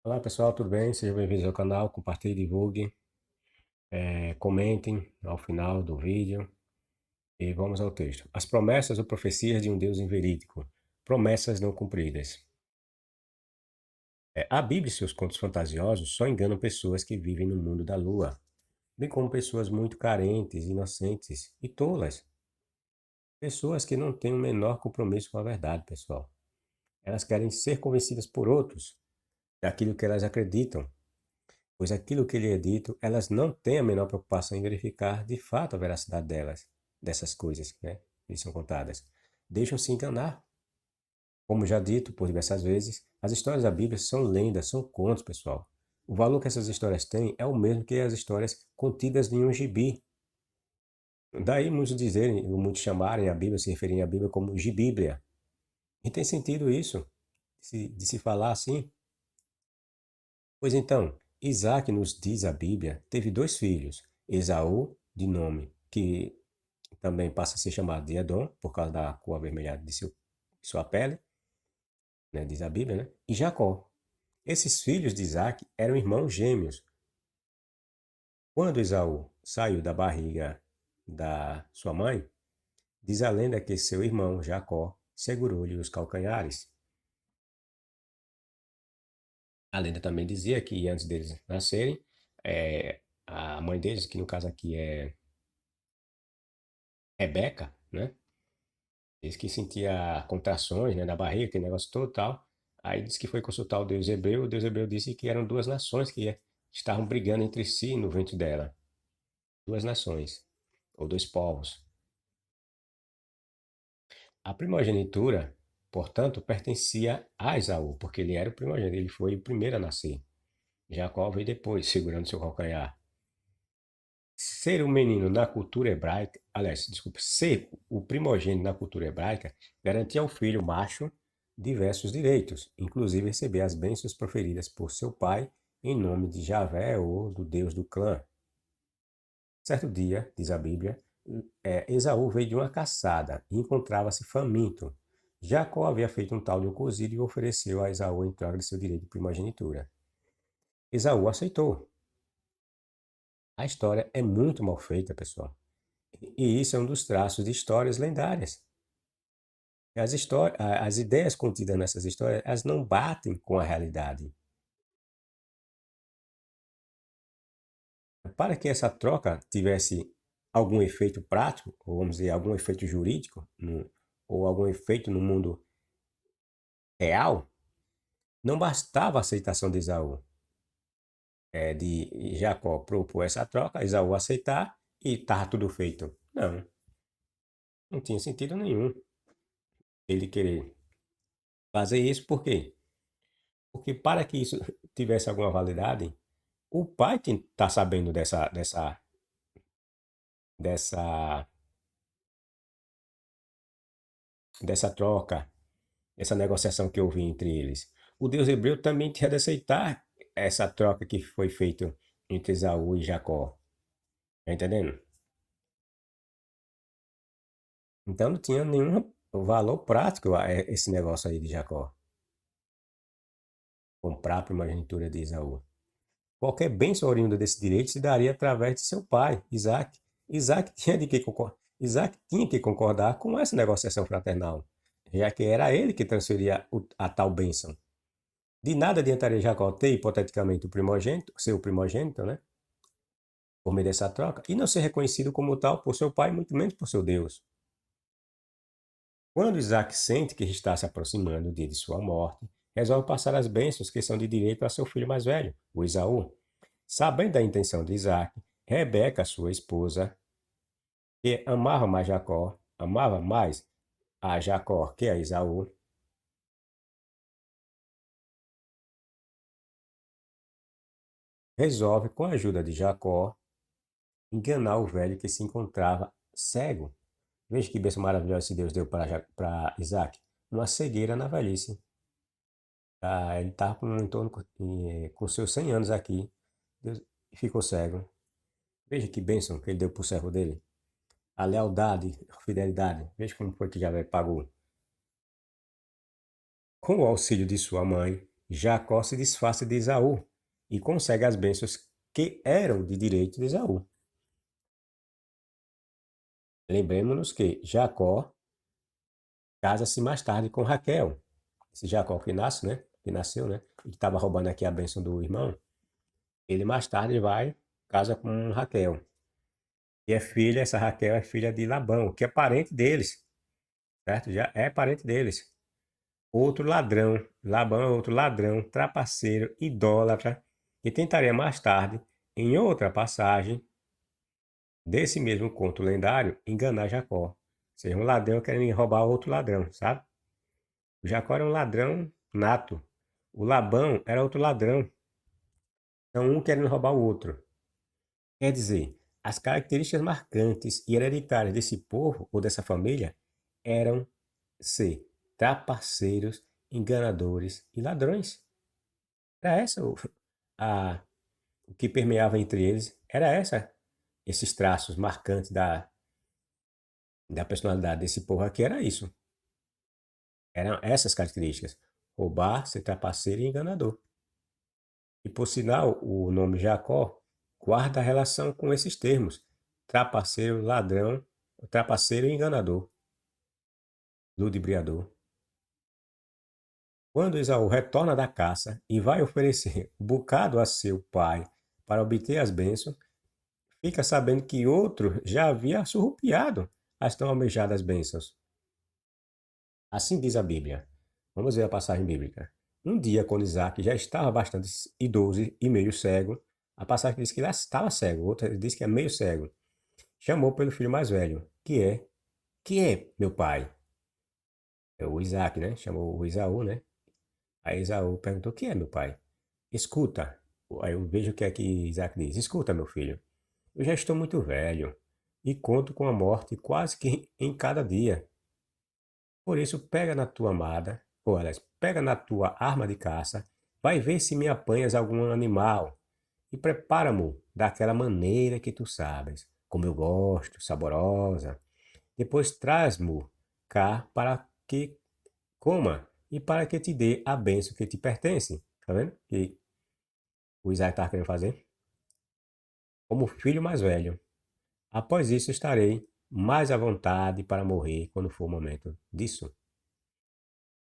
Olá pessoal, tudo bem? Sejam bem-vindos ao canal, compartilhem, divulguem, comentem ao final do vídeo e vamos ao texto. As promessas ou profecias de um Deus inverídico, promessas não cumpridas. A Bíblia e seus contos fantasiosos só enganam pessoas que vivem no mundo da lua, bem como pessoas muito carentes, inocentes e tolas. Pessoas que não têm o menor compromisso com a verdade, pessoal. Elas querem ser convencidas por outros daquilo que elas acreditam, pois aquilo que lhe é dito, elas não têm a menor preocupação em verificar de fato a veracidade dessas coisas, né, que lhes são contadas. Deixam-se enganar. Como já dito por diversas vezes, as histórias da Bíblia são lendas, são contos, pessoal. O valor que essas histórias têm é o mesmo que as histórias contidas em um gibi. Daí muitos dizerem, ou muitos chamarem a Bíblia, se referirem à Bíblia como gibíblia. E tem sentido isso, de se falar assim. Pois então, Isaac, nos diz a Bíblia, teve dois filhos, Esaú, de nome, que também passa a ser chamado de Edom, por causa da cor avermelhada de sua pele, né, diz a Bíblia, né? E Jacó. Esses filhos de Isaac eram irmãos gêmeos. Quando Esaú saiu da barriga da sua mãe, diz a lenda que seu irmão Jacó segurou-lhe os calcanhares. A lenda também dizia que antes deles nascerem, a mãe deles, que no caso aqui é Rebeca, né? Diz que sentia contrações, né, na barriga, aquele negócio todo e tal. Aí disse que foi consultar o Deus hebreu disse que eram duas nações que estavam brigando entre si no ventre dela. Duas nações, ou dois povos. A primogenitura, portanto, pertencia a Esaú, porque ele era o primogênito, ele foi o primeiro a nascer. Jacó veio depois, segurando seu calcanhar. Ser um menino na cultura hebraica, aliás, desculpa, ser o primogênito na cultura hebraica garantia ao filho macho diversos direitos, inclusive receber as bênçãos proferidas por seu pai em nome de Javé ou do Deus do clã. Certo dia, diz a Bíblia, Esaú veio de uma caçada e encontrava-se faminto. Jacó havia feito um tal de um cozido e ofereceu a Esaú em troca de seu direito de primogenitura. Esaú aceitou. A história é muito mal feita, pessoal. E isso é um dos traços de histórias lendárias. As ideias contidas nessas histórias, elas não batem com a realidade. Para que essa troca tivesse algum efeito prático, ou vamos dizer, algum efeito jurídico, ou algum efeito no mundo real, não bastava a aceitação de Esaú, de Jacó propor essa troca, Esaú aceitar e estava tudo feito. Não, não tinha sentido nenhum ele querer fazer isso, por quê? Porque para que isso tivesse alguma validade, o pai tem que estar sabendo dessa, dessa troca, dessa negociação que houve entre eles. O Deus hebreu também tinha de aceitar essa troca que foi feita entre Esaú e Jacó. Tá entendendo? Então não tinha nenhum valor prático esse negócio aí de Jacó. Comprar a primogenitura de Esaú. Qualquer bênção oriunda desse direito se daria através de seu pai, Isaac. Isaac tinha que concordar com essa negociação fraternal, já que era ele que transferia a tal bênção. De nada adiantaria Jacó ter, hipoteticamente, o primogênito, seu primogênito, né? Por meio dessa troca, e não ser reconhecido como tal por seu pai, muito menos por seu Deus. Quando Isaac sente que está se aproximando o dia de sua morte, resolve passar as bênçãos que são de direito a seu filho mais velho, o Esaú. Sabendo da intenção de Isaac, Rebeca, sua esposa, que amava mais a Jacó que a Esaú, resolve, com a ajuda de Jacó, enganar o velho que se encontrava cego. Veja que bênção maravilhosa esse Deus deu para Isaac. Uma cegueira na velhice. Ele estava com seus 100 anos aqui. Deus, e ficou cego. Veja que bênção que ele deu para o servo dele. A lealdade, a fidelidade. Veja como foi que Javé pagou. Com o auxílio de sua mãe, Jacó se disfarça de Esaú e consegue as bênçãos que eram de direito de Esaú. Lembremos-nos que Jacó casa-se mais tarde com Raquel. Esse Jacó que nasce, né? Que nasceu, né? E que estava roubando aqui a bênção do irmão. Ele mais tarde vai, casa com Raquel. E é filha, essa Raquel é filha de Labão, que é parente deles, certo? Já é parente deles. Outro ladrão, Labão é outro ladrão, trapaceiro, idólatra, que tentaria mais tarde, em outra passagem desse mesmo conto lendário, enganar Jacó. Ou seja, um ladrão querendo roubar outro ladrão, sabe? O Jacó era um ladrão nato. O Labão era outro ladrão. Então, um querendo roubar o outro. Quer dizer, as características marcantes e hereditárias desse povo ou dessa família eram ser trapaceiros, enganadores e ladrões. Era essa a, o que permeava entre eles. Era esses traços marcantes da personalidade desse povo aqui. Era isso. Eram essas características. Roubar, ser trapaceiro e enganador. E por sinal, o nome Jacó guarda relação com esses termos: trapaceiro, ladrão, trapaceiro e enganador, ludibriador. Quando Esaú retorna da caça e vai oferecer o bocado a seu pai para obter as bênçãos, fica sabendo que outro já havia surrupiado as tão almejadas bênçãos. Assim diz a Bíblia. Vamos ver a passagem bíblica. Um dia, quando Isaac já estava bastante idoso e meio cego, a passagem diz que ele estava cego, outra diz que é meio cego, chamou pelo filho mais velho, que é, meu pai? É o Isaac, né? Chamou o Esaú, né? Aí Esaú perguntou, que é, meu pai? Escuta. Aí eu vejo o que é que Isaac diz. Escuta, meu filho, eu já estou muito velho e conto com a morte quase que em cada dia. Por isso, pega na tua amada, ou aliás, pega na tua arma de caça, vai ver se me apanhas algum animal e prepara-mo daquela maneira que tu sabes, como eu gosto, saborosa. Depois traz-mo cá para que coma e para que te dê a bênção que te pertence. Tá vendo? Que o Isaac está querendo fazer. Como filho mais velho. Após isso estarei mais à vontade para morrer quando for o momento disso.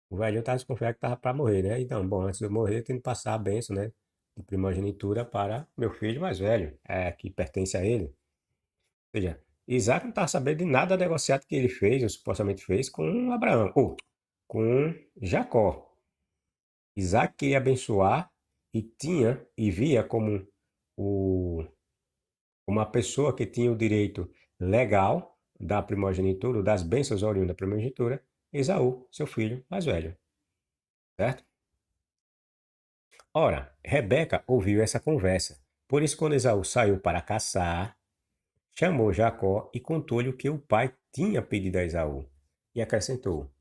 O velho estava desconfiado que estava para morrer, né? Então, bom, antes de eu morrer, eu tenho que passar a bênção, né? De primogenitura para meu filho mais velho, que pertence a ele. Ou seja, Isaac não estava sabendo de nada negociado que ele fez, ou supostamente fez, com Abraão, ou com Jacó. Isaac queria abençoar e tinha, e via como uma pessoa que tinha o direito legal da primogenitura, das bênçãos oriundas da primogenitura, Esaú, seu filho mais velho. Certo? Ora, Rebeca ouviu essa conversa. Por isso, quando Esaú saiu para caçar, chamou Jacó e contou-lhe o que o pai tinha pedido a Esaú. E acrescentou: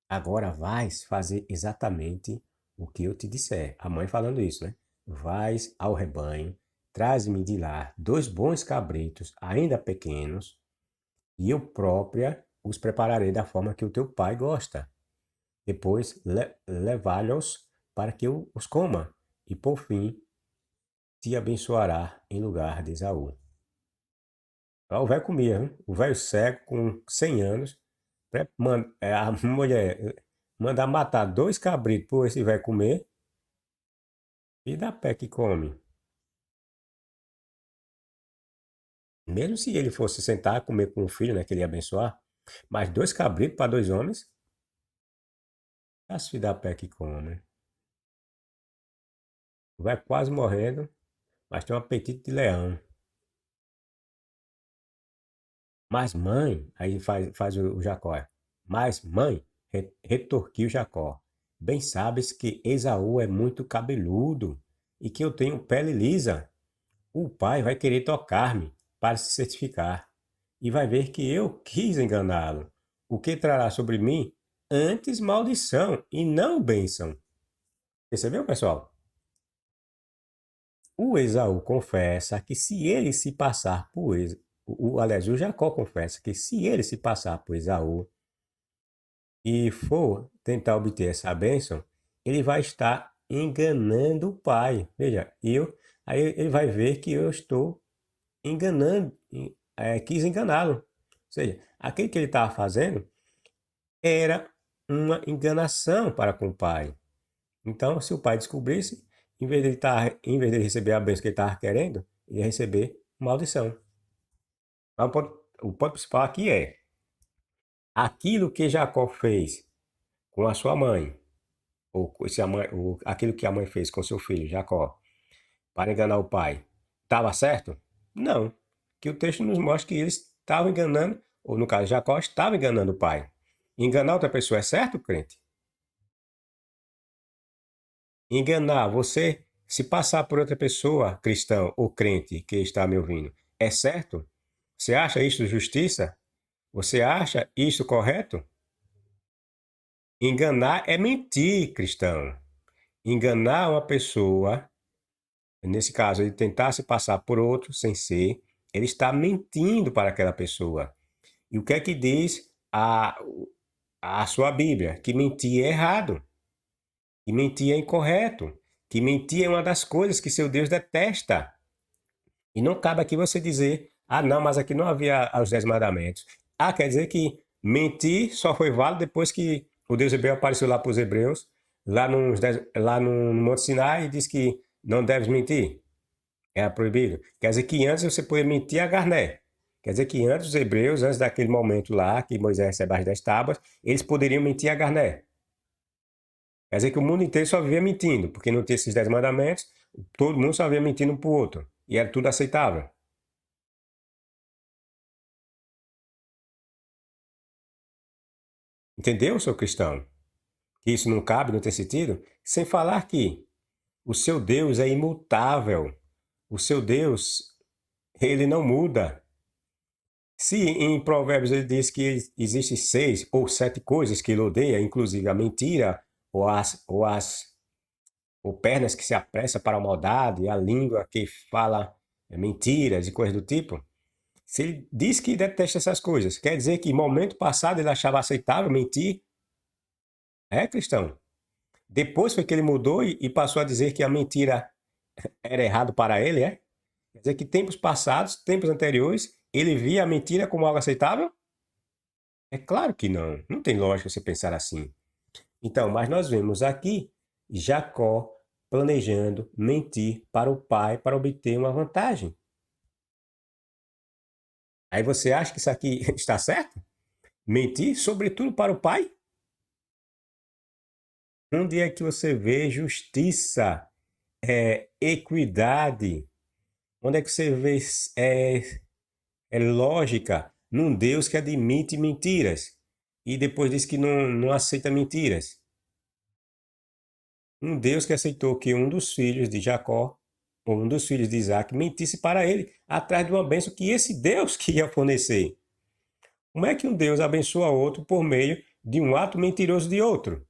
agora vais fazer exatamente o que eu te disser. A mãe falando isso, né? Vais ao rebanho, traz-me de lá 2 bons cabritos, ainda pequenos, e eu própria os prepararei da forma que o teu pai gosta. Depois levá-los para que eu os coma, e por fim te abençoará em lugar de Esaú. O velho comia, hein? O velho cego com 100 anos, a mulher mandar matar 2 cabritos por esse velho comer, e dá pé que come. Mesmo se ele fosse sentar a comer com o filho, né, que ele ia abençoar, mas 2 cabritos para 2 homens, já se dá pé que come. Vai quase morrendo, mas tem um apetite de leão. Mas mãe, aí faz o Jacó. Mas mãe, retorquiu Jacó. Bem sabes que Esaú é muito cabeludo e que eu tenho pele lisa. O pai vai querer tocar-me para se certificar e vai ver que eu quis enganá-lo, o que trará sobre mim antes maldição e não bênção. Percebeu, pessoal? O Esaú confessa que se ele se passar por aliás, o Jacó confessa que se ele se passar por Esaú e for tentar obter essa bênção, ele vai estar enganando o pai. Veja, aí ele vai ver que eu estou enganando, quis enganá-lo. Ou seja, aquilo que ele estava fazendo era uma enganação para com o pai. Então, se o pai descobrisse, em vez de ele receber a bênção que ele estava querendo, ele ia receber maldição. Então, o ponto principal aqui é aquilo que Jacó fez com a sua mãe, ou aquilo que a mãe fez com seu filho, Jacó, para enganar o pai, estava certo? Não. Que o texto nos mostra que eles estavam enganando, ou no caso, Jacó estava enganando o pai. Enganar outra pessoa é certo, crente? Enganar você, se passar por outra pessoa, cristão ou crente que está me ouvindo, é certo? Você acha isso justiça? Você acha isso correto? Enganar é mentir, cristão. Enganar uma pessoa, nesse caso, ele tentar se passar por outro sem ser, ele está mentindo para aquela pessoa. E o que é que diz a sua Bíblia? Que mentir é errado, que mentir é incorreto, que mentir é uma das coisas que seu Deus detesta. E não cabe aqui você dizer, ah, não, mas aqui não havia os 10 mandamentos. Ah, quer dizer que mentir só foi válido depois que o Deus hebreu apareceu lá para os hebreus, lá no Monte Sinai, e disse que não deves mentir. É proibido. Quer dizer que antes você podia mentir a Garné. Quer dizer que antes os hebreus, antes daquele momento lá, que Moisés recebe as 10 tábuas, eles poderiam mentir a Garné. Quer dizer que o mundo inteiro só vivia mentindo, porque não tinha esses 10 mandamentos, todo mundo só vivia mentindo um para o outro. E era tudo aceitável. Entendeu, seu cristão? Que isso não cabe, não tem sentido? Sem falar que o seu Deus é imutável. O seu Deus, ele não muda. Se em Provérbios ele diz que existem 6 ou 7 coisas que ele odeia, inclusive a mentira, ou pernas que se apressam para a maldade, a língua que fala mentiras e coisas do tipo. Se ele diz que detesta essas coisas, quer dizer que em momento passado ele achava aceitável mentir? É, cristão? Depois foi que ele mudou e passou a dizer que a mentira era errado para ele, é? Quer dizer que tempos passados, tempos anteriores, ele via a mentira como algo aceitável? É claro que não. Não tem lógica você pensar assim. Então, mas nós vemos aqui Jacó planejando mentir para o pai para obter uma vantagem. Aí você acha que isso aqui está certo? Mentir, sobretudo para o pai? Onde é que você vê justiça, equidade? Onde é que você vê lógica num Deus que admite mentiras e depois diz que não aceita mentiras? Um Deus que aceitou que um dos filhos de Jacó, ou um dos filhos de Isaac, mentisse para ele atrás de uma bênção que esse Deus que ia fornecer. Como é que um Deus abençoa outro por meio de um ato mentiroso de outro?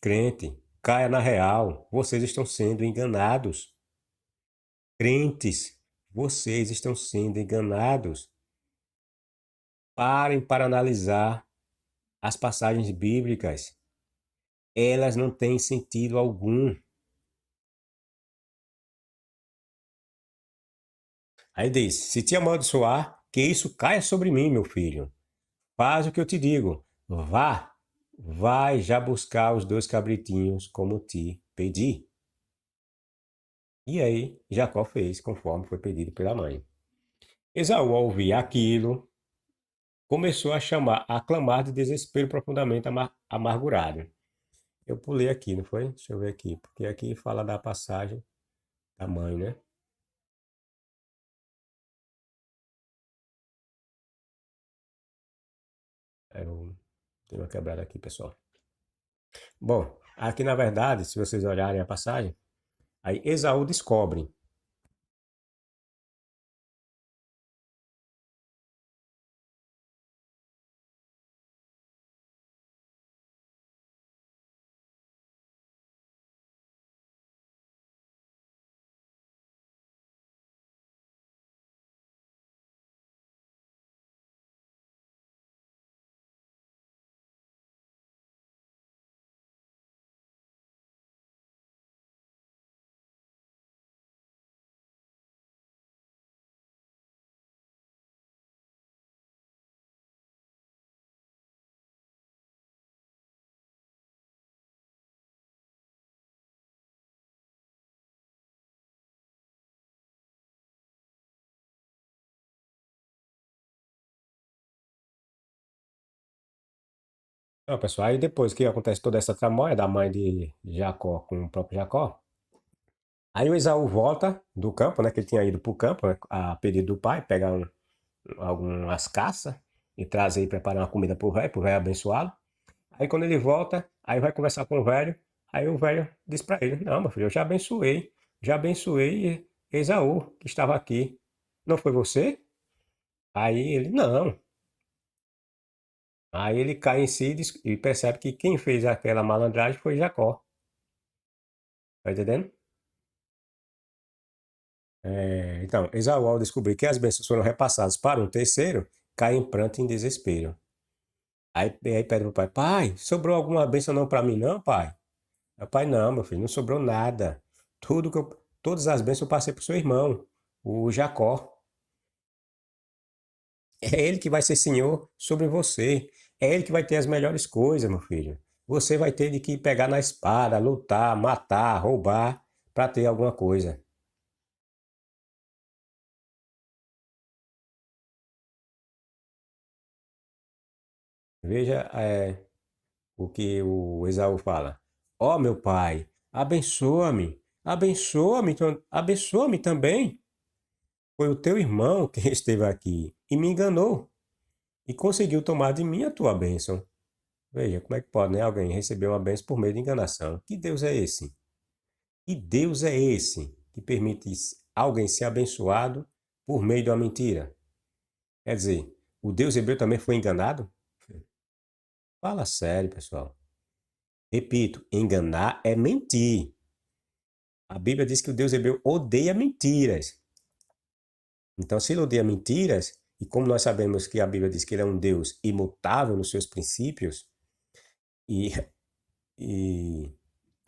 Crente, caia na real, vocês estão sendo enganados. Crentes, vocês estão sendo enganados. Parem para analisar as passagens bíblicas. Elas não têm sentido algum. Aí diz: se te amaldiçoar, que isso caia sobre mim, meu filho. Faz o que eu te digo. Vá, vai já buscar os 2 cabritinhos, como te pedi. E aí, Jacó fez conforme foi pedido pela mãe. Esaú, ao ouvir aquilo, começou a clamar de desespero profundamente amargurado. Eu pulei aqui, não foi? Deixa eu ver aqui, porque aqui fala da passagem da mãe, né? Eu tenho uma quebrada aqui, pessoal. Bom, aqui na verdade, se vocês olharem a passagem, aí Esaú descobre Não, pessoal, aí depois que acontece toda essa tramóia da mãe de Jacó com o próprio Jacó, aí o Esaú volta do campo, né, que ele tinha ido para o campo, né, a pedido do pai, pegar algumas caças e trazer e preparar uma comida pro velho abençoá-lo. Aí quando ele volta, aí vai conversar com o velho, aí o velho diz para ele, não, meu filho, eu já abençoei Esaú, que estava aqui. Não foi você? Aí ele, não. Aí ele cai em si e percebe que quem fez aquela malandragem foi Jacó. Tá entendendo? Então, Esaú, ao descobrir que as bênçãos foram repassadas para um terceiro, cai em pranto e em desespero. Aí pede pro pai, pai, sobrou alguma bênção não para mim não, pai? Meu pai, não, meu filho, não sobrou nada. Todas as bênçãos eu passei pro seu irmão, o Jacó. É ele que vai ser senhor sobre você. É ele que vai ter as melhores coisas, meu filho. Você vai ter de que pegar na espada, lutar, matar, roubar, para ter alguma coisa. Veja, o que o Esaú fala. Ó meu pai, abençoa-me, abençoa-me, abençoa-me também. Foi o teu irmão que esteve aqui e me enganou e conseguiu tomar de mim a tua bênção. Veja, como é que pode, né? Alguém receber uma bênção por meio de enganação. Que Deus é esse? Que Deus é esse que permite alguém ser abençoado por meio de uma mentira? Quer dizer, o Deus hebreu também foi enganado? Fala sério, pessoal. Repito, enganar é mentir. A Bíblia diz que o Deus hebreu odeia mentiras. Então, se ele odeia mentiras, e como nós sabemos que a Bíblia diz que ele é um Deus imutável nos seus princípios e, e,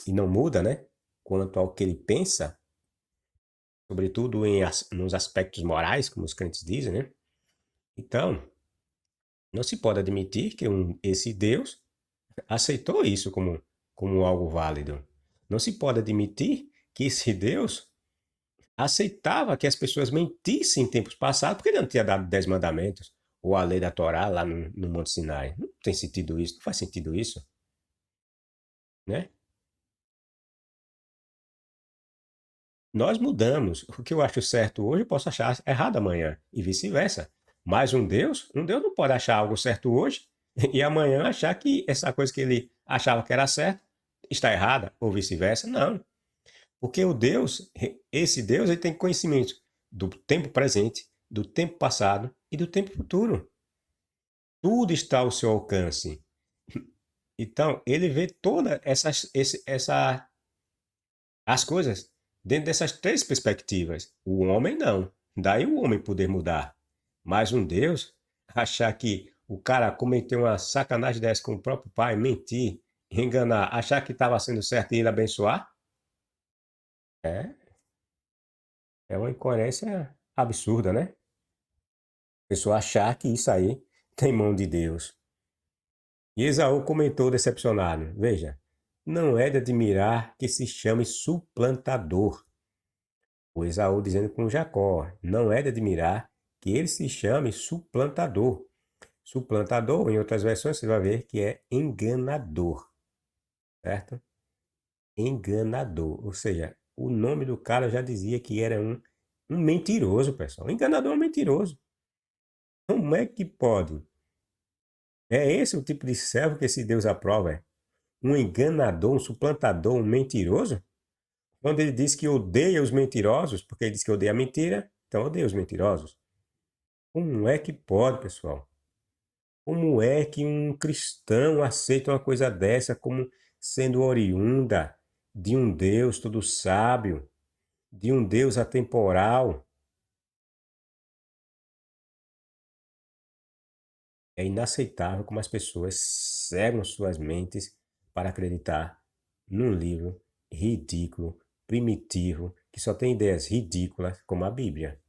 e não muda, né? Quanto ao que ele pensa, sobretudo nos aspectos morais, como os crentes dizem, né? Então, não se pode admitir que esse Deus aceitou isso como algo válido. Não se pode admitir que esse Deus aceitava que as pessoas mentissem em tempos passados, porque ele não tinha dado 10 mandamentos ou a lei da Torá lá no Monte Sinai. Não tem sentido isso, não faz sentido isso, né? Nós mudamos. O que eu acho certo hoje, eu posso achar errado amanhã, e vice-versa. Mas um Deus não pode achar algo certo hoje e amanhã achar que essa coisa que ele achava que era certa está errada, ou vice-versa. Não. Porque esse Deus, ele tem conhecimento do tempo presente, do tempo passado e do tempo futuro. Tudo está ao seu alcance. Então, ele vê todas as coisas dentro dessas três perspectivas. O homem não. Daí o homem poder mudar. Mas um Deus, achar que o cara cometeu uma sacanagem dessa com o próprio pai, mentir, enganar, achar que estava sendo certo e ele abençoar, é, é uma incoerência absurda, né? A pessoa achar que isso aí tem mão de Deus. E Esaú comentou decepcionado: veja, não é de admirar que se chame suplantador. O Esaú dizendo com Jacó: não é de admirar que ele se chame suplantador. Suplantador, em outras versões, você vai ver que é enganador, certo? Enganador. Ou seja, o nome do cara já dizia que era um mentiroso, pessoal. Enganador é um mentiroso. Como é que pode? É esse o tipo de servo que esse Deus aprova? É? Um enganador, um suplantador, um mentiroso? Quando ele diz que odeia os mentirosos, porque ele diz que odeia a mentira, então odeia os mentirosos. Como é que pode, pessoal? Como é que um cristão aceita uma coisa dessa como sendo oriunda de um Deus todo sábio, de um Deus atemporal? É inaceitável como as pessoas cegam suas mentes para acreditar num livro ridículo, primitivo, que só tem ideias ridículas como a Bíblia.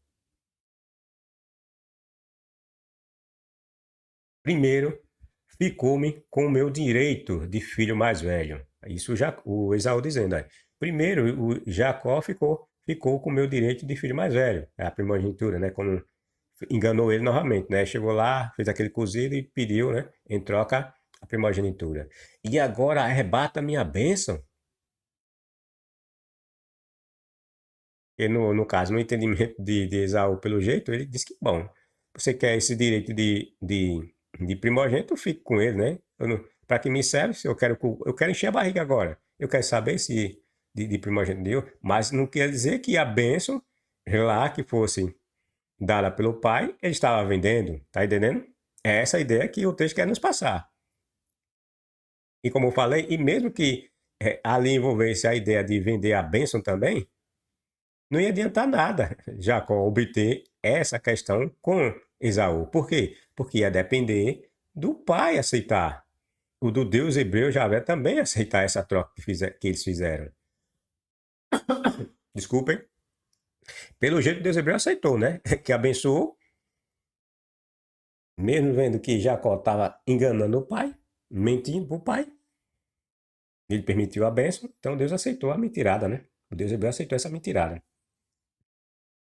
Primeiro, ficou-me com o meu direito de filho mais velho. Isso já o Esaú dizendo. Aí. Primeiro, o Jacó ficou com o meu direito de filho mais velho. É a primogenitura, né? Quando enganou ele novamente, né? Chegou lá, fez aquele cozido e pediu, né? Em troca, a primogenitura. E agora arrebata a minha bênção. E no caso, no entendimento de Esaú, pelo jeito, ele disse que, bom, você quer esse direito de primogênito, eu fico com ele, né? Para que me serve? Se eu quero encher a barriga agora. Eu quero saber se de primogênito deu, mas não quer dizer que a bênção lá que fosse dada pelo pai, ele estava vendendo, tá entendendo? É essa a ideia que o texto quer nos passar. E como eu falei, e mesmo que ali envolvesse a ideia de vender a bênção também, não ia adiantar nada Jacó obter essa questão com Esaú. Por quê? Porque ia depender do pai aceitar. O do Deus hebreu Javé também aceitar essa troca que eles fizeram. Desculpem. Pelo jeito, Deus hebreu aceitou, né? Que abençoou, mesmo vendo que Jacó estava enganando o pai, mentindo para o pai. Ele permitiu a bênção, então Deus aceitou a mentirada, né? O Deus hebreu aceitou essa mentirada.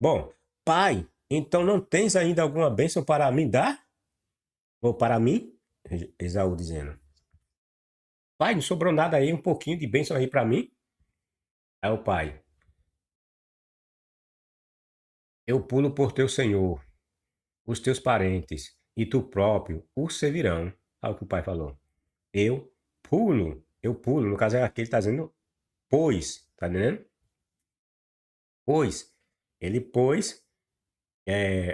Bom, pai, então não tens ainda alguma bênção para me dar? Ou para mim? Esaú dizendo. Pai, não sobrou nada aí, um pouquinho de bênção aí para mim? Aí o pai, eu pulo por teu senhor, os teus parentes e tu próprio o servirão. Olha o que o pai falou. Eu pulo, no caso é aqui ele está dizendo pois, tá entendendo? Pois, ele pôs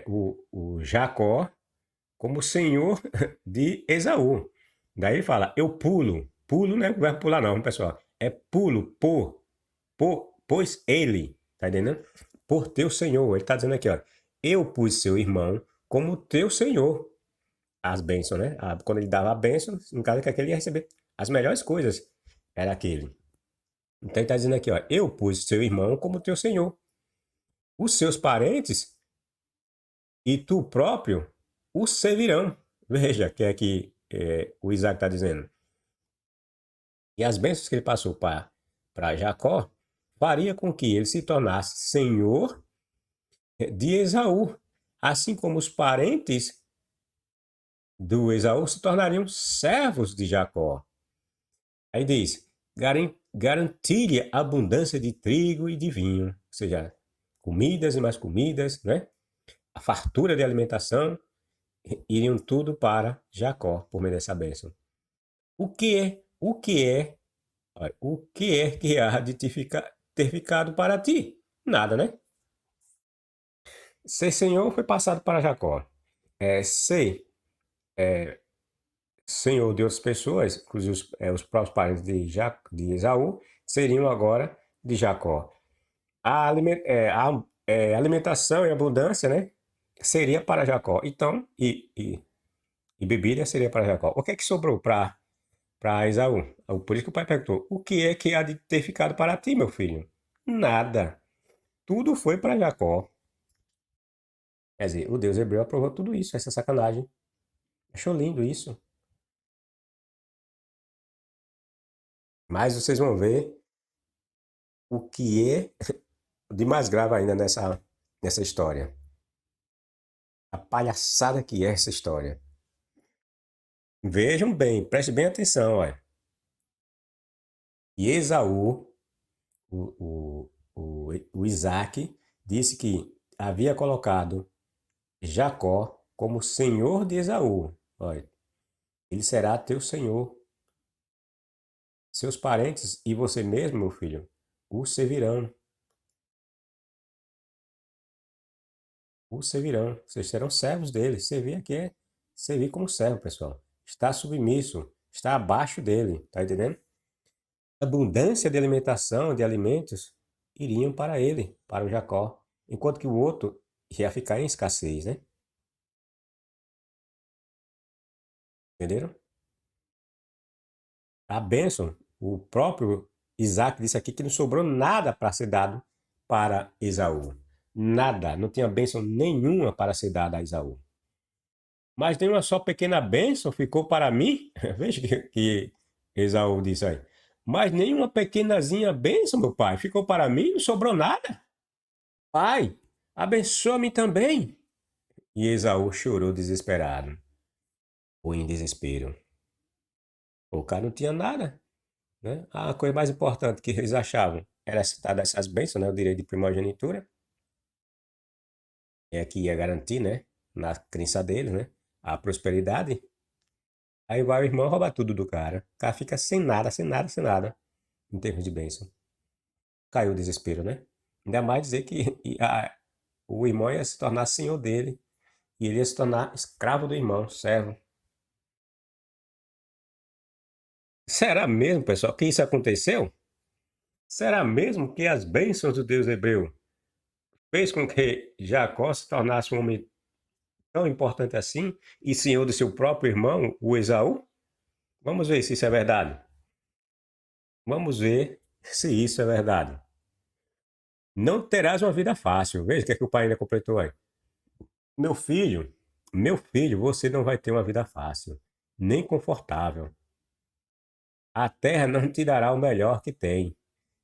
o Jacó como senhor de Esaú. Daí ele fala, eu pulo. Pulo não é o verbo pular não, pessoal. É pulo, pois ele, tá entendendo? Por teu senhor. Ele está dizendo aqui, ó, eu pus seu irmão como teu senhor. As bênçãos, né? Quando ele dava a bênção, no caso que aquele ia receber as melhores coisas. Era aquele. Então ele está dizendo aqui, ó, eu pus seu irmão como teu senhor. Os seus parentes e tu próprio o servirão. Veja que é que o Isaac está dizendo. E as bênçãos que ele passou para Jacó faria com que ele se tornasse senhor de Esaú, assim como os parentes do Esaú se tornariam servos de Jacó. Aí diz, garantir abundância de trigo e de vinho, ou seja, comidas e mais comidas, né? A fartura de alimentação, iriam tudo para Jacó por meio dessa bênção. O que é que há de ter ficado para ti? Nada, né? Ser senhor foi passado para Jacó. Ser senhor de outras pessoas, inclusive os próprios parentes de Esaú, seriam agora de Jacó. A alimentação e abundância, né? Seria para Jacó. Então, e bebida seria para Jacó. O que é que sobrou para Esaú? Por isso que o pai perguntou: o que é que há de ter ficado para ti, meu filho? Nada. Tudo foi para Jacó. Quer dizer, o Deus hebreu aprovou tudo isso, essa sacanagem. Achou lindo isso. Mas vocês vão ver o que é de mais grave ainda nessa história. A palhaçada que é essa história. Vejam bem, prestem bem atenção, olha. E Esaú, o Isaac, disse que havia colocado Jacó como senhor de Esaú. Olha, ele será teu senhor. Seus parentes e você mesmo, meu filho, o servirão. O servirão. Vocês serão servos dele. Servir aqui é servir como servo, pessoal. Está submisso, está abaixo dele. Tá entendendo? Abundância de alimentação, de alimentos, iriam para ele, para o Jacó. Enquanto que o outro ia ficar em escassez, né? Entenderam? A bênção, o próprio Isaac disse aqui que não sobrou nada para ser dado para Esaú. Nada, não tinha bênção nenhuma para ser dada a Esaú. Mas nenhuma só pequena bênção ficou para mim. Veja que Esaú disse aí. Mas nenhuma pequenazinha bênção, meu pai, ficou para mim, não sobrou nada. Pai, abençoa-me também. E Esaú chorou desesperado, ou em desespero. O cara não tinha nada, né? A coisa mais importante que eles achavam era citar essas bênçãos, né? O direito de primogenitura, é que ia garantir, né? Na crença deles, né? A prosperidade. Aí vai o irmão roubar tudo do cara. O cara fica sem nada, sem nada, sem nada, em termos de bênção. Caiu o desespero, né? Ainda mais dizer que o irmão ia se tornar senhor dele. E ele ia se tornar escravo do irmão, servo. Será mesmo, pessoal, que isso aconteceu? Será mesmo que as bênçãos do Deus hebreu fez com que Jacó se tornasse um homem tão importante assim e senhor do seu próprio irmão, o Esaú? Vamos ver se isso é verdade. Vamos ver se isso é verdade. Não terás uma vida fácil. Veja o que, é que o pai ainda completou aí. Meu filho, meu filho, você não vai ter uma vida fácil, nem confortável. A terra não te dará o melhor que tem,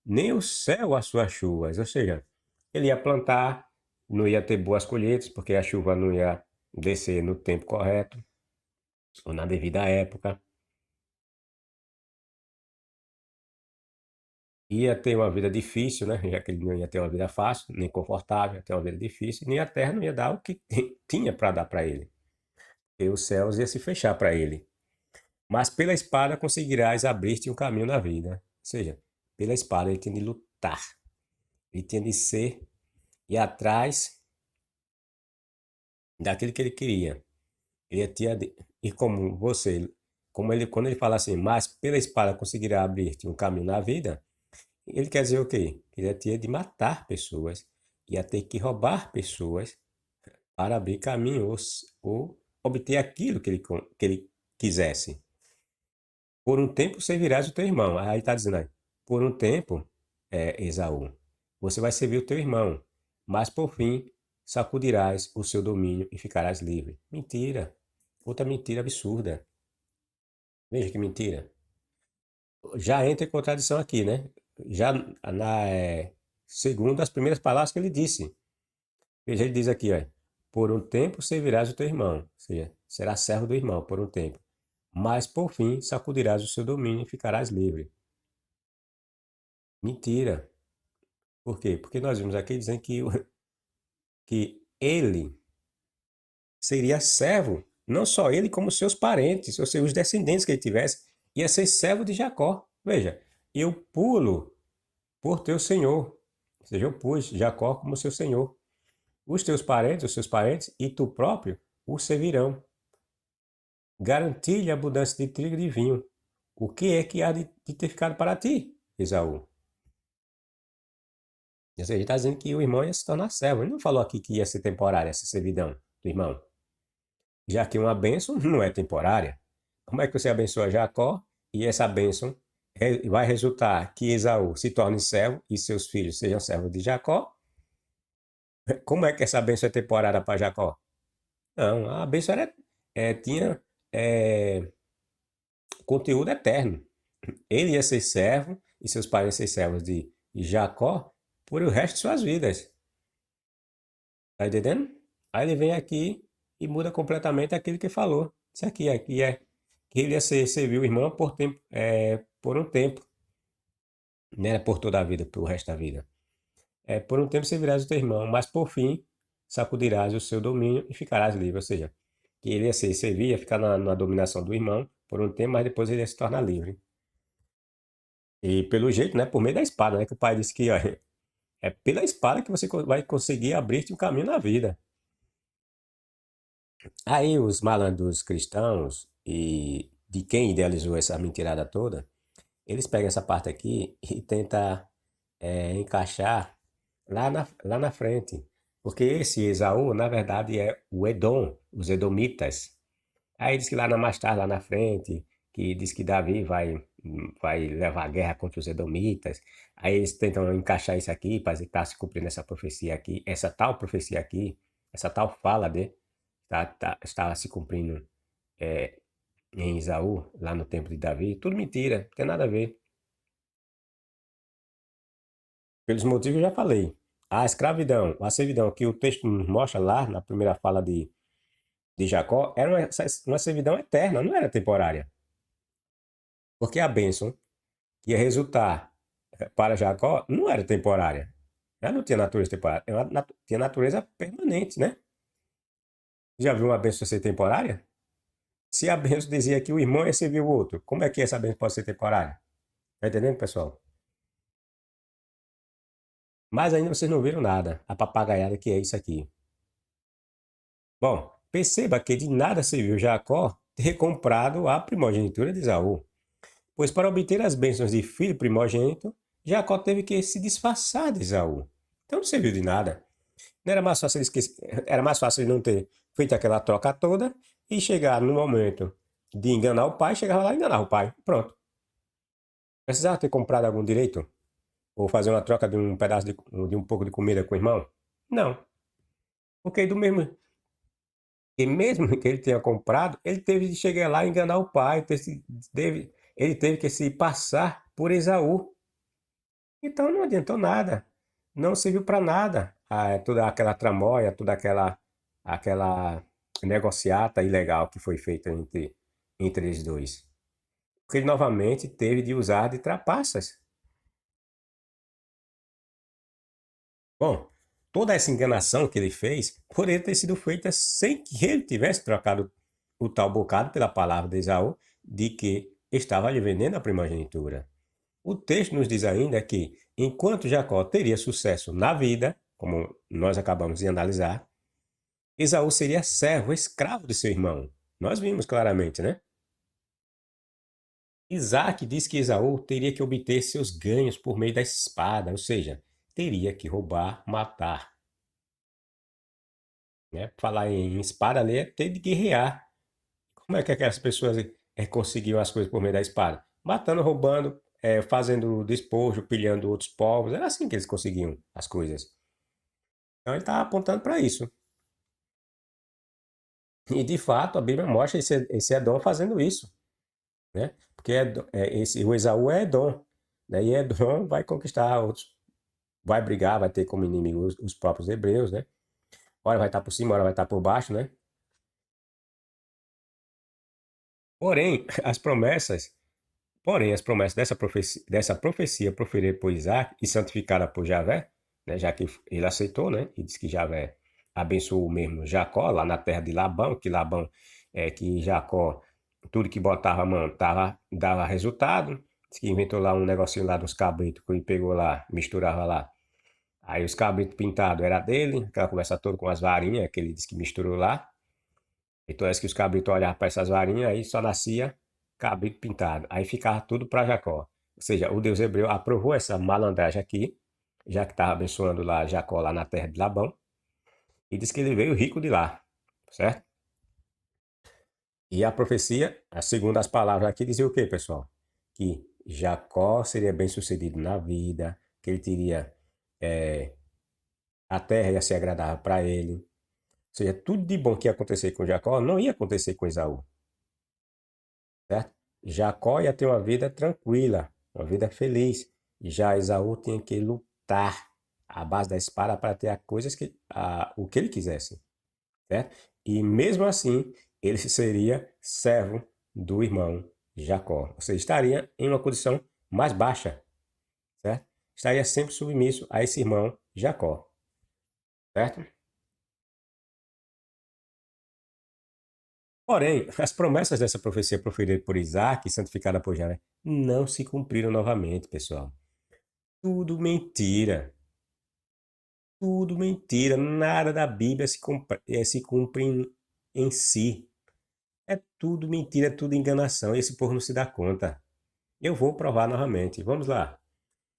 nem o céu as suas chuvas. Ou seja, ele ia plantar, não ia ter boas colheitas, porque a chuva não ia descer no tempo correto, ou na devida época. Ia ter uma vida difícil, né? Já que ele não ia ter uma vida fácil, nem confortável, ia ter uma vida difícil, nem a terra não ia dar o que tinha para dar para ele. E os céus ia se fechar para ele. Mas pela espada conseguirás abrir-te um caminho na vida. Ou seja, pela espada ele tinha de lutar. Ele tinha de ser ir atrás daquilo que ele queria. Ele tinha de, e como você, como ele, quando ele fala assim, mas pela espada conseguirá abrir-te um caminho na vida, ele quer dizer o quê? Ele ia ter de matar pessoas, ia ter que roubar pessoas para abrir caminho ou obter aquilo que ele quisesse. Por um tempo servirás o teu irmão. Aí está dizendo aí, por um tempo, Esaú, você vai servir o teu irmão, mas por fim sacudirás o seu domínio e ficarás livre. Mentira. Outra mentira absurda. Veja que mentira. Já entra em contradição aqui, né? Já segundo as primeiras palavras que ele disse. Veja, ele diz aqui, ó, por um tempo servirás o teu irmão, ou seja, será servo do irmão por um tempo, mas por fim sacudirás o seu domínio e ficarás livre. Mentira. Por quê? Porque nós vimos aqui dizendo que ele seria servo, não só ele, como seus parentes, ou seja, os descendentes que ele tivesse, ia ser servo de Jacó. Veja, eu pulo por teu senhor, ou seja, eu pus Jacó como seu senhor. Os teus parentes, os seus parentes e tu próprio o servirão. Garantir-lhe abundância de trigo e de vinho. O que é que há de ter ficado para ti, Esaú? Ou seja, ele está dizendo que o irmão ia se tornar servo. Ele não falou aqui que ia ser temporária essa servidão do irmão. Já que uma bênção não é temporária. Como é que você abençoa Jacó e essa bênção vai resultar que Esaú se torne servo e seus filhos sejam servos de Jacó? Como é que essa bênção é temporária para Jacó? Não, a bênção tinha é, conteúdo eterno. Ele ia ser servo e seus pais iam ser servos de Jacó por o resto de suas vidas. Tá entendendo? Aí ele vem aqui e muda completamente aquilo que falou. Isso aqui é que ele ia servir o irmão por um tempo, não era por toda a vida, por o resto da vida. Por um tempo servirás o teu irmão, mas por fim sacudirás o seu domínio e ficarás livre. Ou seja, que ele ia servir, ia ficar na dominação do irmão por um tempo, mas depois ele ia se tornar livre. E pelo jeito, né, por meio da espada, né, que o pai disse que ó, é pela espada que você vai conseguir abrir-te um caminho na vida. Aí os malandros cristãos e de quem idealizou essa mentirada toda, eles pegam essa parte aqui e tentam encaixar lá na frente. Porque esse Esaú, na verdade, é o Edom, os Edomitas. Aí diz que mais tarde, lá na frente, que diz que Davi vai levar a guerra contra os Edomitas. Aí eles tentam encaixar isso aqui para dizer que está se cumprindo essa profecia aqui, essa tal profecia aqui, essa tal fala de está se cumprindo é, em Isaú, lá no tempo de Davi. Tudo mentira, não tem nada a ver. Pelos motivos que eu já falei. A escravidão, a servidão que o texto nos mostra lá na primeira fala de Jacó, era uma servidão eterna, não era temporária. Porque a bênção que ia resultar para Jacó não era temporária. Ela não tinha natureza temporária, ela tinha natureza permanente, né? Já viu uma bênção ser temporária? Se a bênção dizia que o irmão ia servir o outro, como é que essa bênção pode ser temporária? Tá entendendo, pessoal? Mas ainda vocês não viram nada, a papagaiada que é isso aqui. Bom, perceba que de nada serviu Jacó ter comprado a primogenitura de Esaú, pois para obter as bênçãos de filho primogênito, Jacó teve que se disfarçar de Esaú. Então não serviu de nada. Não era mais fácil ele esquecer, era mais fácil ele não ter feito aquela troca toda e chegar no momento de enganar o pai, chegava lá e enganava o pai. Pronto. Precisava ter comprado algum direito? Ou fazer uma troca de um pedaço de um pouco de comida com o irmão? Não. Porque do mesmo que mesmo que ele tenha comprado, ele teve de chegar lá e enganar o pai, ele teve que se passar por Esaú. Então não adiantou nada, não serviu para nada. Toda aquela tramóia, toda aquela negociata ilegal que foi feita entre eles dois. Porque ele novamente teve de usar de trapaças. Bom, toda essa enganação que ele fez poderia ter sido feita sem que ele tivesse trocado o tal bocado pela palavra de Esaú de que estava lhe vendendo a primogenitura. O texto nos diz ainda que, enquanto Jacó teria sucesso na vida, como nós acabamos de analisar, Esaú seria servo, escravo de seu irmão. Nós vimos claramente, né? Isaac diz que Esaú teria que obter seus ganhos por meio da espada, ou seja, teria que roubar, matar. Né? Falar em espada ali é ter de guerrear. Como é que aquelas pessoas conseguiam as coisas por meio da espada? Matando, roubando, fazendo despojo, pilhando outros povos. Era assim que eles conseguiam as coisas. Então ele está apontando para isso. E de fato a Bíblia mostra esse Edom fazendo isso. Né? Porque o Esaú é Edom. Né? E Edom vai conquistar outros, vai brigar, vai ter como inimigo os próprios hebreus. Né? Ora vai estar por cima, ora vai estar por baixo. Né? Porém, as promessas dessa profecia proferida por Isaac e santificada por Javé, né, já que ele aceitou, né, e disse que Javé abençoou mesmo Jacó lá na terra de Labão, que Jacó, tudo que botava a mão dava resultado, disse que inventou lá um negocinho lá dos cabritos, que ele pegou lá, misturava lá. Aí os cabritos pintados era dele, aquela conversa toda com as varinhas que ele disse que misturou lá. Então é que os cabritos olhavam para essas varinhas, aí só nascia cabrito pintado. Aí ficava tudo para Jacó. Ou seja, o Deus hebreu aprovou essa malandragem aqui, já que estava abençoando lá Jacó lá na terra de Labão, e disse que ele veio rico de lá, certo? E a profecia, segundo as palavras aqui, dizia o quê, pessoal? Que Jacó seria bem sucedido na vida, que ele teria, a terra ia ser agradável para ele. Ou seja, tudo de bom que ia acontecer com Jacó não ia acontecer com Esaú. Certo? Jacó ia ter uma vida tranquila, uma vida feliz. Já Esaú tinha que lutar à base da espada para ter o que ele quisesse. Certo? E mesmo assim, ele seria servo do irmão Jacó. Ou seja, estaria em uma condição mais baixa. Certo? Estaria sempre submisso a esse irmão Jacó. Certo? Porém, as promessas dessa profecia proferida por Isaac e santificada por Javé não se cumpriram novamente, pessoal. Tudo mentira. Tudo mentira. Nada da Bíblia se cumpre em si. É tudo mentira, é tudo enganação. Esse povo não se dá conta. Eu vou provar novamente. Vamos lá.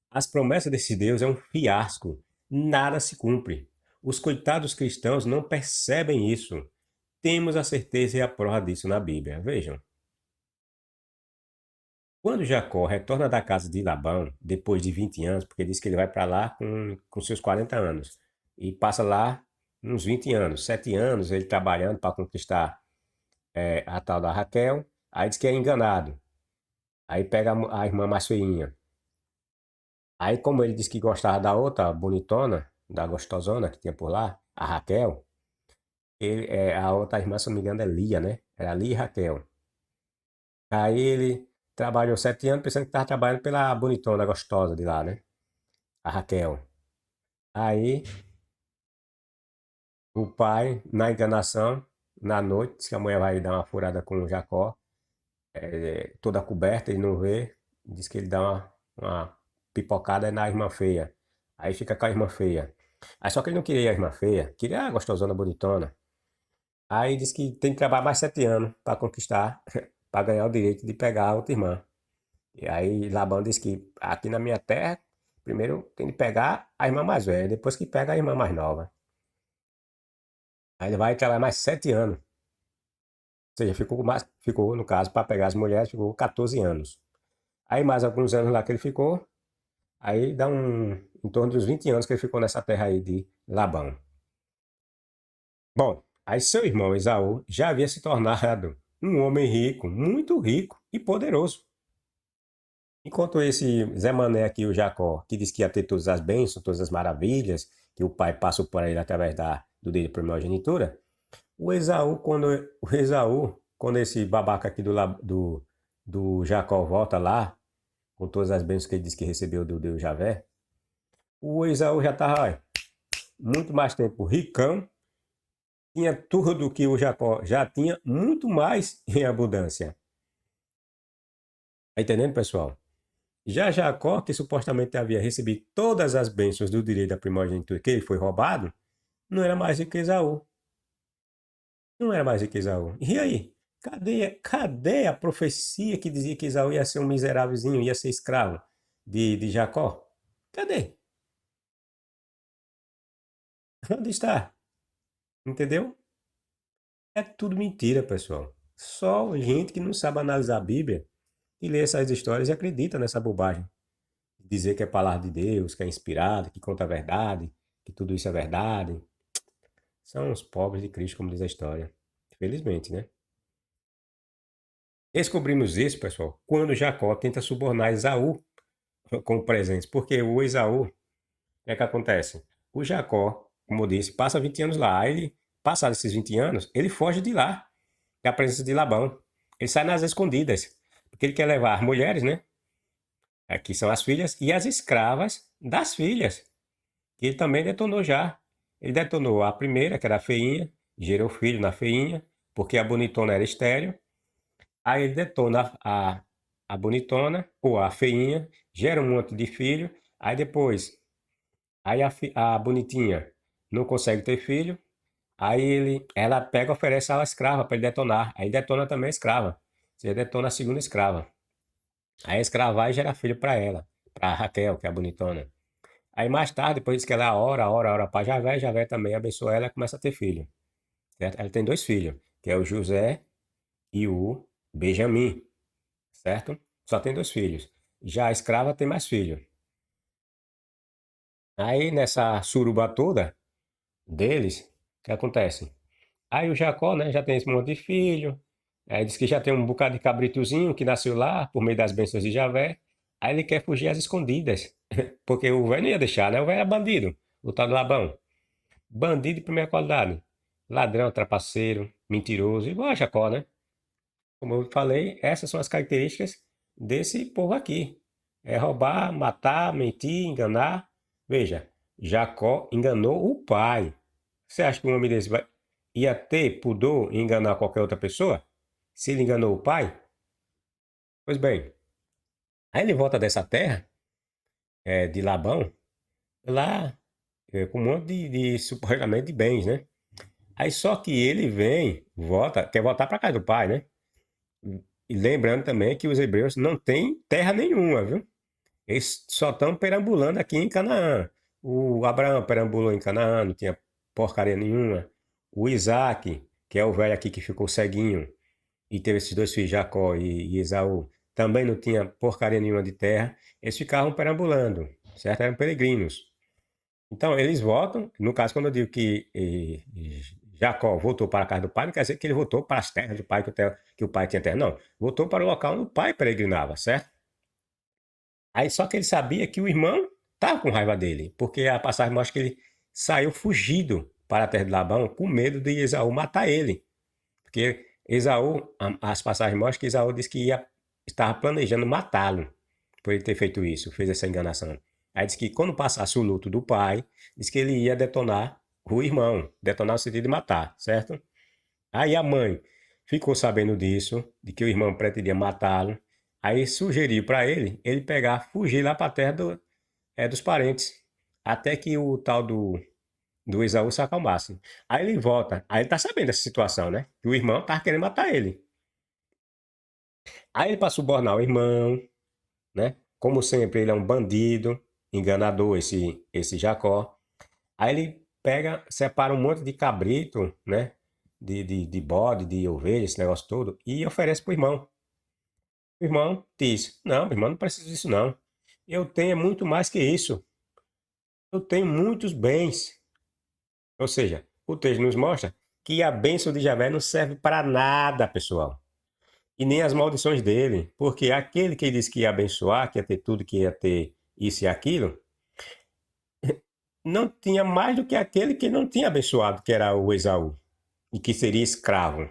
As promessas desse Deus é um fiasco. Nada se cumpre. Os coitados cristãos não percebem isso. Temos a certeza e a prova disso na Bíblia. Vejam. Quando Jacó retorna da casa de Labão, depois de 20 anos, porque diz que ele vai para lá com seus 40 anos, e passa lá uns 20 anos, 7 anos ele trabalhando para conquistar a tal da Raquel, aí diz que é enganado, aí pega a irmã mais feinha. Aí como ele disse que gostava da outra bonitona, da gostosona que tinha por lá, a Raquel, a outra irmã, se não me engano, é Lia, né? Era Lia e Raquel. Aí ele trabalhou 7 anos pensando que estava trabalhando pela bonitona gostosa de lá, né? A Raquel. Aí o pai, na enganação, na noite, diz que a mulher vai dar uma furada com o Jacó, toda coberta, ele não vê, diz que ele dá uma pipocada na irmã feia. Aí fica com a irmã feia. Aí só que ele não queria a irmã feia, queria a gostosona bonitona. Aí diz que tem que trabalhar mais 7 anos para conquistar, para ganhar o direito de pegar a outra irmã. E aí Labão diz que aqui na minha terra, primeiro tem que pegar a irmã mais velha, depois que pega a irmã mais nova. Aí ele vai trabalhar mais 7 anos. Ou seja, ficou no caso, para pegar as mulheres, ficou 14 anos. Aí mais alguns anos lá que ele ficou, aí dá em torno dos 20 anos que ele ficou nessa terra aí de Labão. Bom, aí seu irmão Esaú já havia se tornado um homem rico, muito rico e poderoso. Enquanto esse Zé Mané aqui, o Jacó, que diz que ia ter todas as bênçãos, todas as maravilhas, que o pai passou por ele através do dele primogenitura, quando esse babaca aqui do Jacó volta lá, com todas as bênçãos que ele disse que recebeu do Deus Javé, o Esaú já estava muito mais tempo ricão, tinha tudo que o Jacó já tinha, muito mais em abundância. Tá entendendo, pessoal? Já Jacó, que supostamente havia recebido todas as bênçãos do direito da primogenitura que ele foi roubado, não era mais rico que Esaú. Não era mais rico que Esaú. E aí? Cadê a profecia que dizia que Esaú ia ser um miserávelzinho, ia ser escravo de Jacó? Cadê? Onde está? Entendeu? É tudo mentira, pessoal. Só gente que não sabe analisar a Bíblia e lê essas histórias e acredita nessa bobagem. Dizer que é palavra de Deus, que é inspirada, que conta a verdade, que tudo isso é verdade. São os pobres de Cristo, como diz a história. Felizmente, né? Descobrimos isso, pessoal, quando Jacó tenta subornar Esaú com presentes. Porque o Esaú, o que é que acontece? O Jacó, como eu disse, passa 20 anos lá. Aí ele, passados esses 20 anos, ele foge de lá, da presença de Labão. Ele sai nas escondidas. Porque ele quer levar as mulheres, né? Aqui são as filhas, e as escravas das filhas. Que ele também detonou já. Ele detonou a primeira, que era a feinha, gerou filho na feinha, porque a bonitona era estéril. Aí ele detona a bonitona, ou a feinha, gera um monte de filho. Aí depois, a bonitinha não consegue ter filho. Aí ela pega e oferece a escrava para ele detonar. Aí detona também a escrava. Você detona a segunda escrava. Aí a escrava vai e gera filho para ela, para Raquel, que é a bonitona. Aí mais tarde, depois que ela ora para Javé, Javé também abençoa ela e começa a ter filho. Certo? Ela tem 2 filhos, que é o José e o Benjamim, certo? Só tem 2 filhos. Já a escrava tem mais filhos. Aí nessa suruba toda deles, o que acontece? Aí o Jacó, né, já tem esse monte de filho. Aí diz que já tem um bocado de cabritozinho que nasceu lá, por meio das bênçãos de Javé. Aí ele quer fugir às escondidas, porque o velho não ia deixar, né? O velho era bandido, o tal do Labão. Bandido de primeira qualidade. Ladrão, trapaceiro, mentiroso, igual a Jacó, né? Como eu falei, essas são as características desse povo aqui. É roubar, matar, mentir, enganar. Veja, Jacó enganou o pai. Você acha que um homem desse ia ter pudor em enganar qualquer outra pessoa? Se ele enganou o pai? Pois bem, aí ele volta dessa terra, de Labão, lá com um monte de supostamente de bens, né? Aí só que ele vem, volta, quer voltar para casa do pai, né? E lembrando também que os hebreus não têm terra nenhuma, viu? Eles só estão perambulando aqui em Canaã. O Abraão perambulou em Canaã, não tinha porcaria nenhuma. O Isaac, que é o velho aqui que ficou ceguinho e teve esses 2 filhos, Jacó e Esaú, também não tinha porcaria nenhuma de terra. Eles ficavam perambulando, certo? Eram peregrinos. Então, eles voltam. No caso, quando eu digo que Jacó voltou para a casa do pai, não quer dizer que ele voltou para as terras do pai, que o pai tinha terra. Não, voltou para o local onde o pai peregrinava, certo? Aí só que ele sabia que o irmão estava com raiva dele, porque a passagem mostra que ele saiu fugido para a terra de Labão com medo de Esaú matar ele. Porque Esaú, as passagens mostram que Esaú disse que ia estava planejando matá-lo por ele ter feito isso, fez essa enganação. Aí disse que quando passasse o luto do pai, disse que ele ia detonar o irmão, detonar no sentido de matar, certo? Aí a mãe ficou sabendo disso, de que o irmão pretendia matá-lo. Aí sugeriu para ele pegar, fugir lá para a terra dos parentes, até que o tal do Esaú se acalmasse. Aí ele volta, aí ele tá sabendo dessa situação, né? Que o irmão tava querendo matar ele. Aí ele passa a subornar o irmão, né? Como sempre, ele é um bandido, enganador, esse Jacó. Aí ele pega, separa um monte de cabrito, né? De bode, de ovelha, esse negócio todo, e oferece pro irmão. O irmão diz: Não, irmão, não precisa disso, não. Eu tenho muito mais que isso. Eu tenho muitos bens. Ou seja, o texto nos mostra que a bênção de Javé não serve para nada, pessoal. E nem as maldições dele. Porque aquele que disse que ia abençoar, que ia ter tudo, que ia ter isso e aquilo, não tinha mais do que aquele que não tinha abençoado, que era o Esaú, e que seria escravo.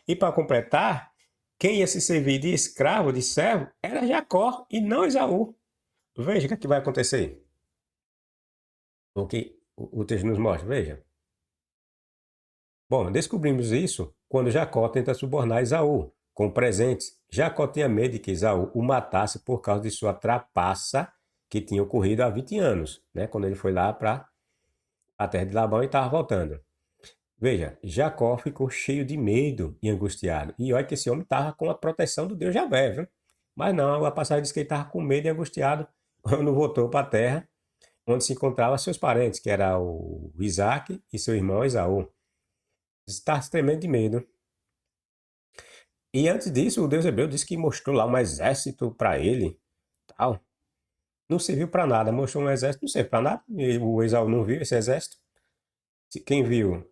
E para completar, quem ia se servir de escravo, de servo, era Jacó e não Esaú. Veja o que, é que vai acontecer. O que o texto nos mostra, veja. Bom, descobrimos isso quando Jacó tenta subornar Esaú com presentes. Jacó tinha medo de que Esaú o matasse por causa de sua trapaça que tinha ocorrido há 20 anos, né? Quando ele foi lá para a terra de Labão e estava voltando. Veja, Jacó ficou cheio de medo e angustiado. E olha que esse homem estava com a proteção do Deus Javé, viu? Mas não, a passagem diz que ele estava com medo e angustiado quando voltou para a terra onde se encontravam seus parentes, que era o Isaac e seu irmão Esaú. Estava tremendo de medo. E antes disso, o Deus hebreu disse que mostrou lá um exército para ele, tal. Não serviu para nada, mostrou um exército, não serviu para nada. E o Esaú não viu esse exército. Quem viu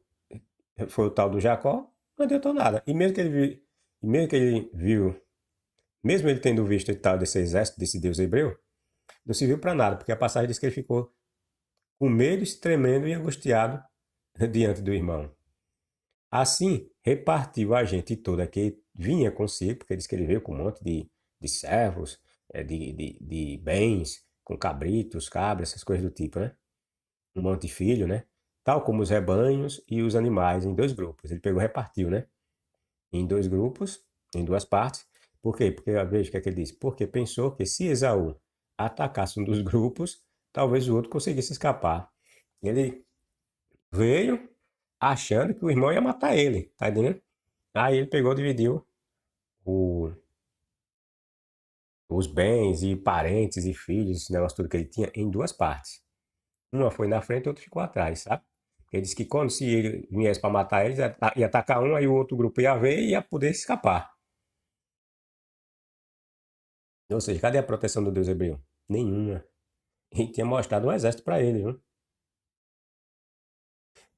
foi o tal do Jacó, não adiantou nada. E mesmo que ele viu, mesmo ele tendo visto e tal desse exército, desse Deus hebreu, não serviu para nada, porque a passagem diz que ele ficou com medo, tremendo e angustiado diante do irmão. Assim, repartiu a gente toda que vinha consigo, porque diz que ele veio com um monte de servos, de bens, com cabritos, cabras, essas coisas do tipo, né? Um monte de filho, né? Tal como os rebanhos e os animais em dois grupos. Ele pegou e repartiu, né? Em dois grupos, em duas partes. Por quê? Porque, veja o que é que ele disse. Porque pensou que se Esaú atacasse um dos grupos, talvez o outro conseguisse escapar. Ele veio achando que o irmão ia matar ele, tá entendendo? Aí ele pegou e dividiu o- os bens e parentes e filhos, esse negócio tudo que ele tinha, em duas partes. Uma foi na frente e outra ficou atrás, sabe? Ele disse que quando se ele viesse para matar eles, ia atacar um, aí o outro grupo ia ver e ia poder escapar. Ou seja, cadê a proteção do Deus hebreu? Nenhuma. E tinha mostrado um exército para ele, viu?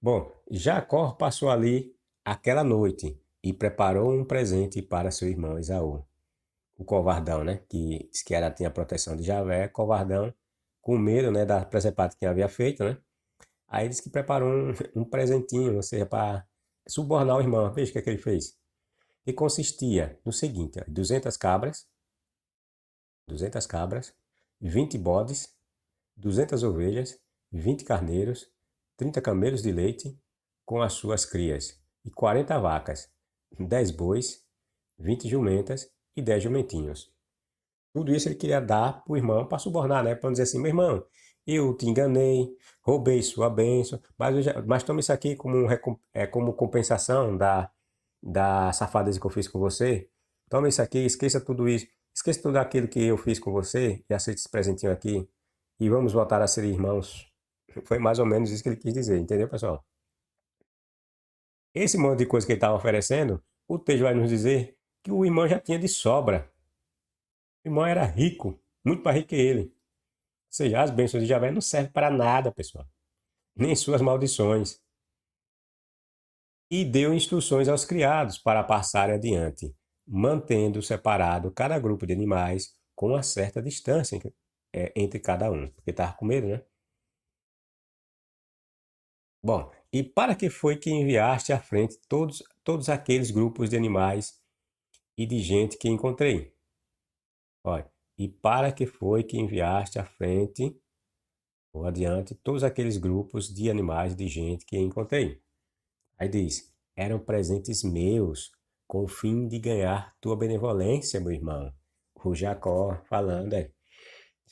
Bom, Jacó passou ali aquela noite e preparou um presente para seu irmão Esaú. O covardão, né? Que disse que era, tinha a proteção de Javé, covardão, com medo, né, da presepada que havia feito, né? Aí disse que preparou um presentinho, ou seja, para subornar o irmão. Veja o que é que ele fez. E consistia no seguinte, ó, 200 cabras, 20 bodes, 200 ovelhas, 20 carneiros, 30 camelos de leite com as suas crias, e 40 vacas, 10 bois, 20 jumentas e 10 jumentinhos. Tudo isso ele queria dar para o irmão para subornar, né? Para dizer assim, meu irmão, eu te enganei, roubei sua bênção, mas toma isso aqui como, como compensação da safadeza que eu fiz com você. Toma isso aqui, esqueça tudo isso. Esqueça tudo aquilo que eu fiz com você e aceite esse presentinho aqui. E vamos voltar a ser irmãos. Foi mais ou menos isso que ele quis dizer, entendeu, pessoal? Esse monte de coisa que ele estava oferecendo, o texto vai nos dizer que o irmão já tinha de sobra. O irmão era rico, muito mais rico que ele. Ou seja, as bênçãos de Javé não servem para nada, pessoal. Nem suas maldições. E deu instruções aos criados para passarem adiante, mantendo separado cada grupo de animais com uma certa distância entre cada um, porque estava com medo, né? Bom, e para que foi que enviaste à frente todos aqueles grupos de animais e de gente que encontrei. Olha, e para que foi que enviaste à frente ou adiante todos aqueles grupos de animais de gente que encontrei? Aí diz: eram presentes meus, com o fim de ganhar tua benevolência, meu irmão. O Jacó falando,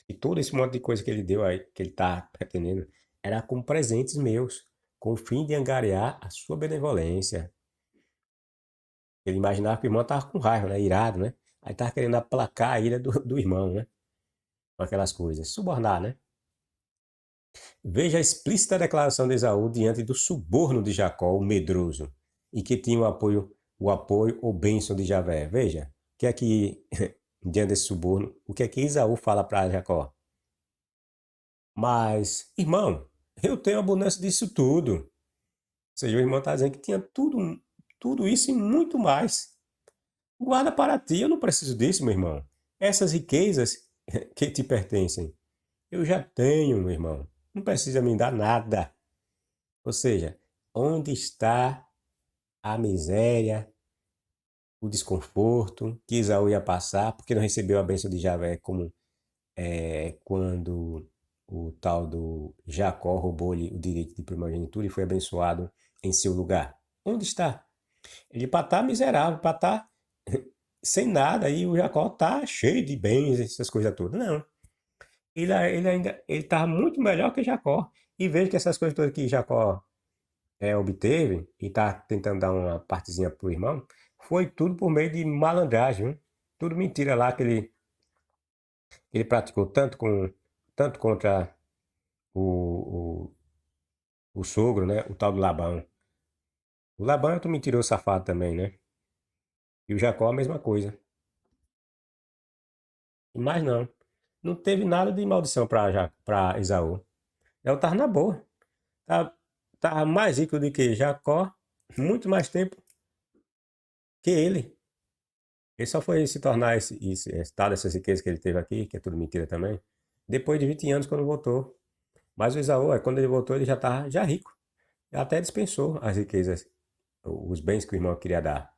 que todo esse monte de coisa que ele deu aí, que ele está pretendendo, era como presentes meus, com o fim de angariar a sua benevolência. Ele imaginava que o irmão estava com raiva, né? Irado, né? Aí estava querendo aplacar a ira do irmão, né? Com aquelas coisas. Subornar, né? Veja a explícita declaração de Esaú diante do suborno de Jacó, o medroso, e que tinha o apoio ou bênção de Javé. Veja, o que é que, diante desse suborno, o que é que Esaú fala para Jacó? Mas, irmão, eu tenho abundância disso tudo. Ou seja, o irmão está dizendo que tinha tudo isso e muito mais. Guarda para ti, eu não preciso disso, meu irmão. Essas riquezas que te pertencem, eu já tenho, meu irmão. Não precisa me dar nada. Ou seja, onde está a miséria, o desconforto que Esaú ia passar, porque não recebeu a bênção de Javé, como quando o tal do Jacó roubou-lhe o direito de primogenitura e foi abençoado em seu lugar. Onde está? Ele para estar miserável, para estar sem nada, e o Jacó está cheio de bens, essas coisas todas. Não. Ele ainda ele estava muito melhor que Jacó. E veja que essas coisas todas que Jacó obteve e está tentando dar uma partezinha pro irmão, foi tudo por meio de malandragem, viu? Tudo mentira lá que ele praticou tanto contra o, o sogro, né? O tal do Labão. O Labão é outro mentiroso safado também, né? E o Jacó a mesma coisa. Mas não. Não teve nada de maldição para Esaú. Ela estava na boa. Tava mais rico do que Jacó, muito mais tempo que ele. Ele só foi se tornar esse tal dessas riquezas que ele teve aqui, que é tudo mentira também, depois de 20 anos quando voltou. Mas o Esaú, quando ele voltou, ele já estava já rico. Até dispensou as riquezas, os bens que o irmão queria dar,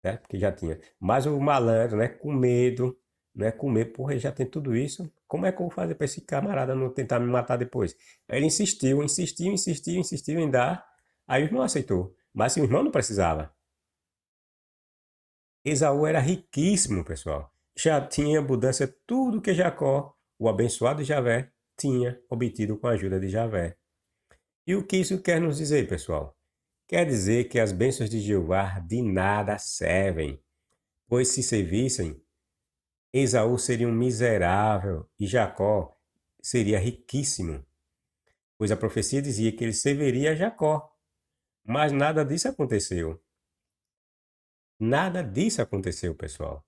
né? Porque já tinha. Mas o malandro, né? Com medo, né? Com medo, porra, ele já tem tudo isso. Como é que eu vou fazer para esse camarada não tentar me matar depois? Aí ele insistiu, insistiu, insistiu, insistiu em dar. Aí o irmão aceitou. Mas o irmão não precisava. Esaú era riquíssimo, pessoal. Já tinha abundância tudo que Jacó, o abençoado de Javé, tinha obtido com a ajuda de Javé. E o que isso quer nos dizer, pessoal? Quer dizer que as bênçãos de Jeová de nada servem, pois se servissem, Esaú seria um miserável e Jacó seria riquíssimo, pois a profecia dizia que ele serviria a Jacó. Mas nada disso aconteceu. Nada disso aconteceu, pessoal.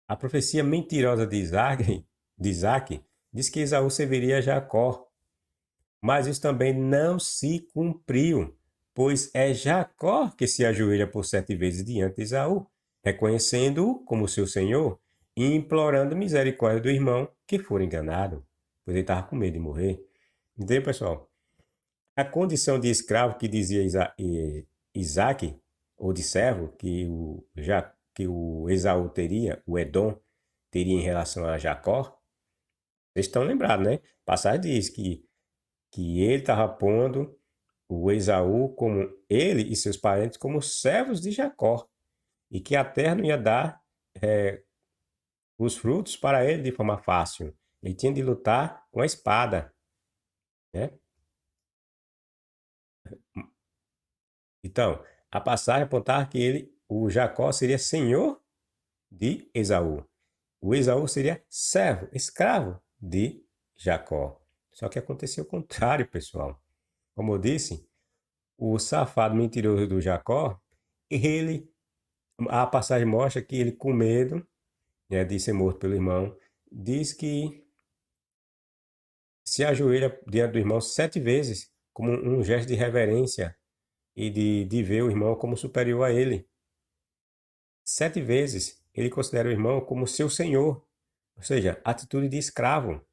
A profecia mentirosa de Isaac diz que Esaú serviria a Jacó, mas isso também não se cumpriu, pois é Jacó que se ajoelha por 7 vezes diante de Esaú, reconhecendo-o como seu senhor e implorando misericórdia do irmão que for enganado, pois ele estava com medo de morrer. Entendeu, pessoal? A condição de escravo que dizia Isaac, ou de servo, que o Esaú teria, o Edom, teria em relação a Jacó, vocês estão lembrados, né? A passagem diz que ele estava pondo o Esaú como ele e seus parentes como servos de Jacó, e que a terra não ia dar os frutos para ele de forma fácil. Ele tinha de lutar com a espada, né? Então, a passagem apontava que o Jacó seria senhor de Esaú. O Esaú seria servo, escravo de Jacó. Só que aconteceu o contrário, pessoal. Como eu disse, o safado mentiroso do Jacó, ele, a passagem mostra que ele, com medo, né, de ser morto pelo irmão, diz que se ajoelha diante do irmão 7 vezes, como um gesto de reverência e de ver o irmão como superior a ele. 7 vezes ele considera o irmão como seu senhor, ou seja, atitude de escravo.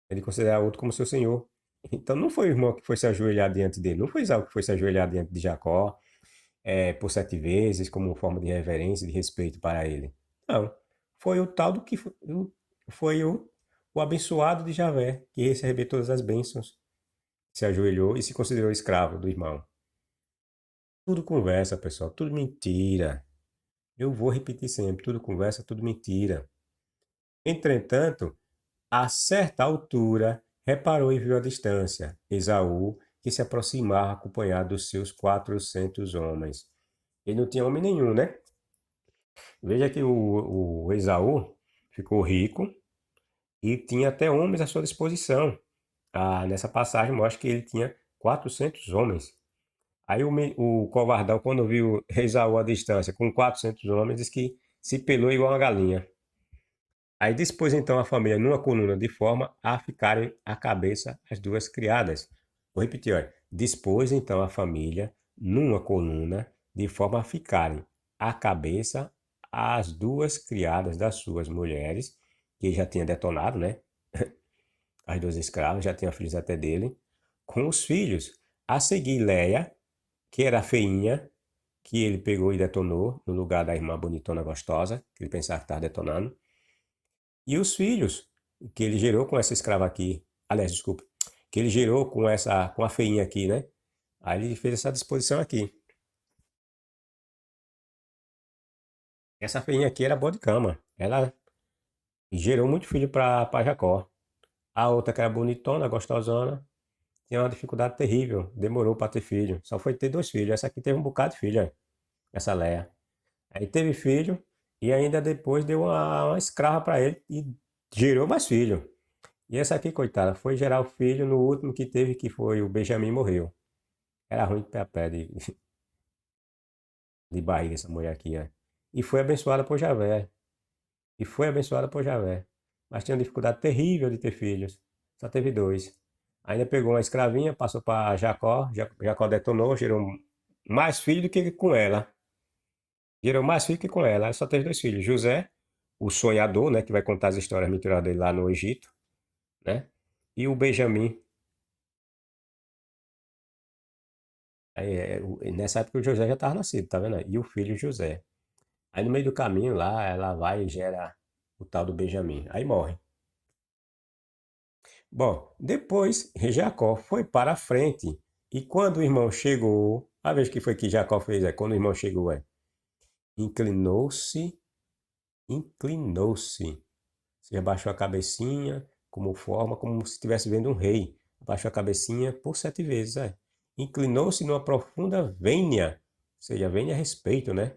Ele considera outro como seu senhor. Então não foi o irmão que foi se ajoelhar diante dele, não foi Isaú que foi se ajoelhar diante de Jacó por 7 vezes, como forma de reverência, de respeito para ele. Não. Foi o tal do que foi o abençoado de Javé, que recebeu todas as bênçãos, se ajoelhou e se considerou escravo do irmão. Tudo conversa, pessoal, tudo mentira. Eu vou repetir sempre, tudo conversa, tudo mentira. Entretanto, a certa altura, reparou e viu à distância Esaú, que se aproximava acompanhado dos seus 400 homens. Ele não tinha homem nenhum, né? Veja que o Esaú ficou rico e tinha até homens à sua disposição. Nessa passagem mostra que ele tinha 400 homens. Aí o covardão, quando viu Esaú à distância com 400 homens, disse que se pelou igual uma galinha. Aí dispôs então a família numa coluna de forma a ficarem à cabeça as duas criadas. Vou repetir, olha. Dispôs então a família numa coluna de forma a ficarem à cabeça as duas criadas das suas mulheres, que já tinha detonado, né? As duas escravas, já tinha filhos até dele, com os filhos. A seguir Leia, que era a feinha, que ele pegou e detonou no lugar da irmã bonitona gostosa, que ele pensava que estava detonando. E os filhos que ele gerou com essa escrava aqui, aliás, desculpa, que ele gerou com a feinha aqui, né? Aí ele fez essa disposição aqui. Essa feinha aqui era boa de cama. Ela gerou muito filho para Jacó. A outra que era bonitona, gostosona, tinha uma dificuldade terrível. Demorou para ter filho. Só foi ter 2 filhos. Essa aqui teve um bocado de filho, essa Leia. Aí teve filho e ainda depois deu uma escrava para ele e gerou mais filho. E essa aqui, coitada, foi gerar o filho no último que teve, que foi o Benjamin morreu. Era ruim de pé de barriga essa mulher aqui, ó. E foi abençoada por Javé. E foi abençoada por Javé. Mas tinha uma dificuldade terrível de ter filhos. Só teve 2. Ainda pegou uma escravinha, passou para Jacó. Jacó detonou, gerou mais filho do que com ela. Gerou mais filho que com ela. Ela só teve 2 filhos. José, o sonhador, né, que vai contar as histórias mentiradas dele lá no Egito, né? E o Benjamim. Nessa época o José já estava nascido, tá vendo? E o filho José. Aí no meio do caminho lá, ela vai e gera o tal do Benjamim. Aí morre. Bom, depois Jacó foi para a frente. E quando o irmão chegou, a vez que foi que Jacó fez, quando o irmão chegou, inclinou-se, inclinou-se. Você abaixou a cabecinha, como se estivesse vendo um rei. Abaixou a cabecinha por 7 vezes, Inclinou-se numa profunda vênia, ou seja, vênia é respeito, né?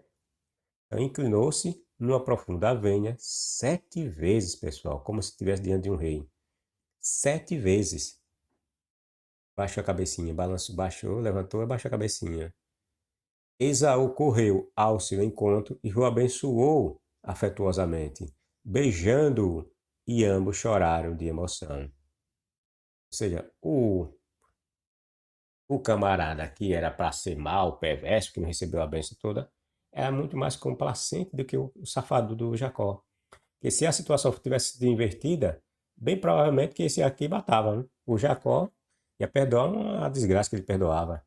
Então, inclinou-se numa profunda vênia 7 vezes, pessoal, como se estivesse diante de um rei. 7 vezes. Baixou a cabecinha, balançou, baixou, levantou e baixou a cabecinha. Esaú correu ao seu encontro e o abençoou afetuosamente, beijando-o, e ambos choraram de emoção. Ou seja, o camarada que era para ser mal, perverso, que não recebeu a bênção toda, era muito mais complacente do que o safado do Jacó. Porque se a situação tivesse sido invertida, bem provavelmente que esse aqui matava, né? O Jacó ia perdoar a desgraça que ele perdoava.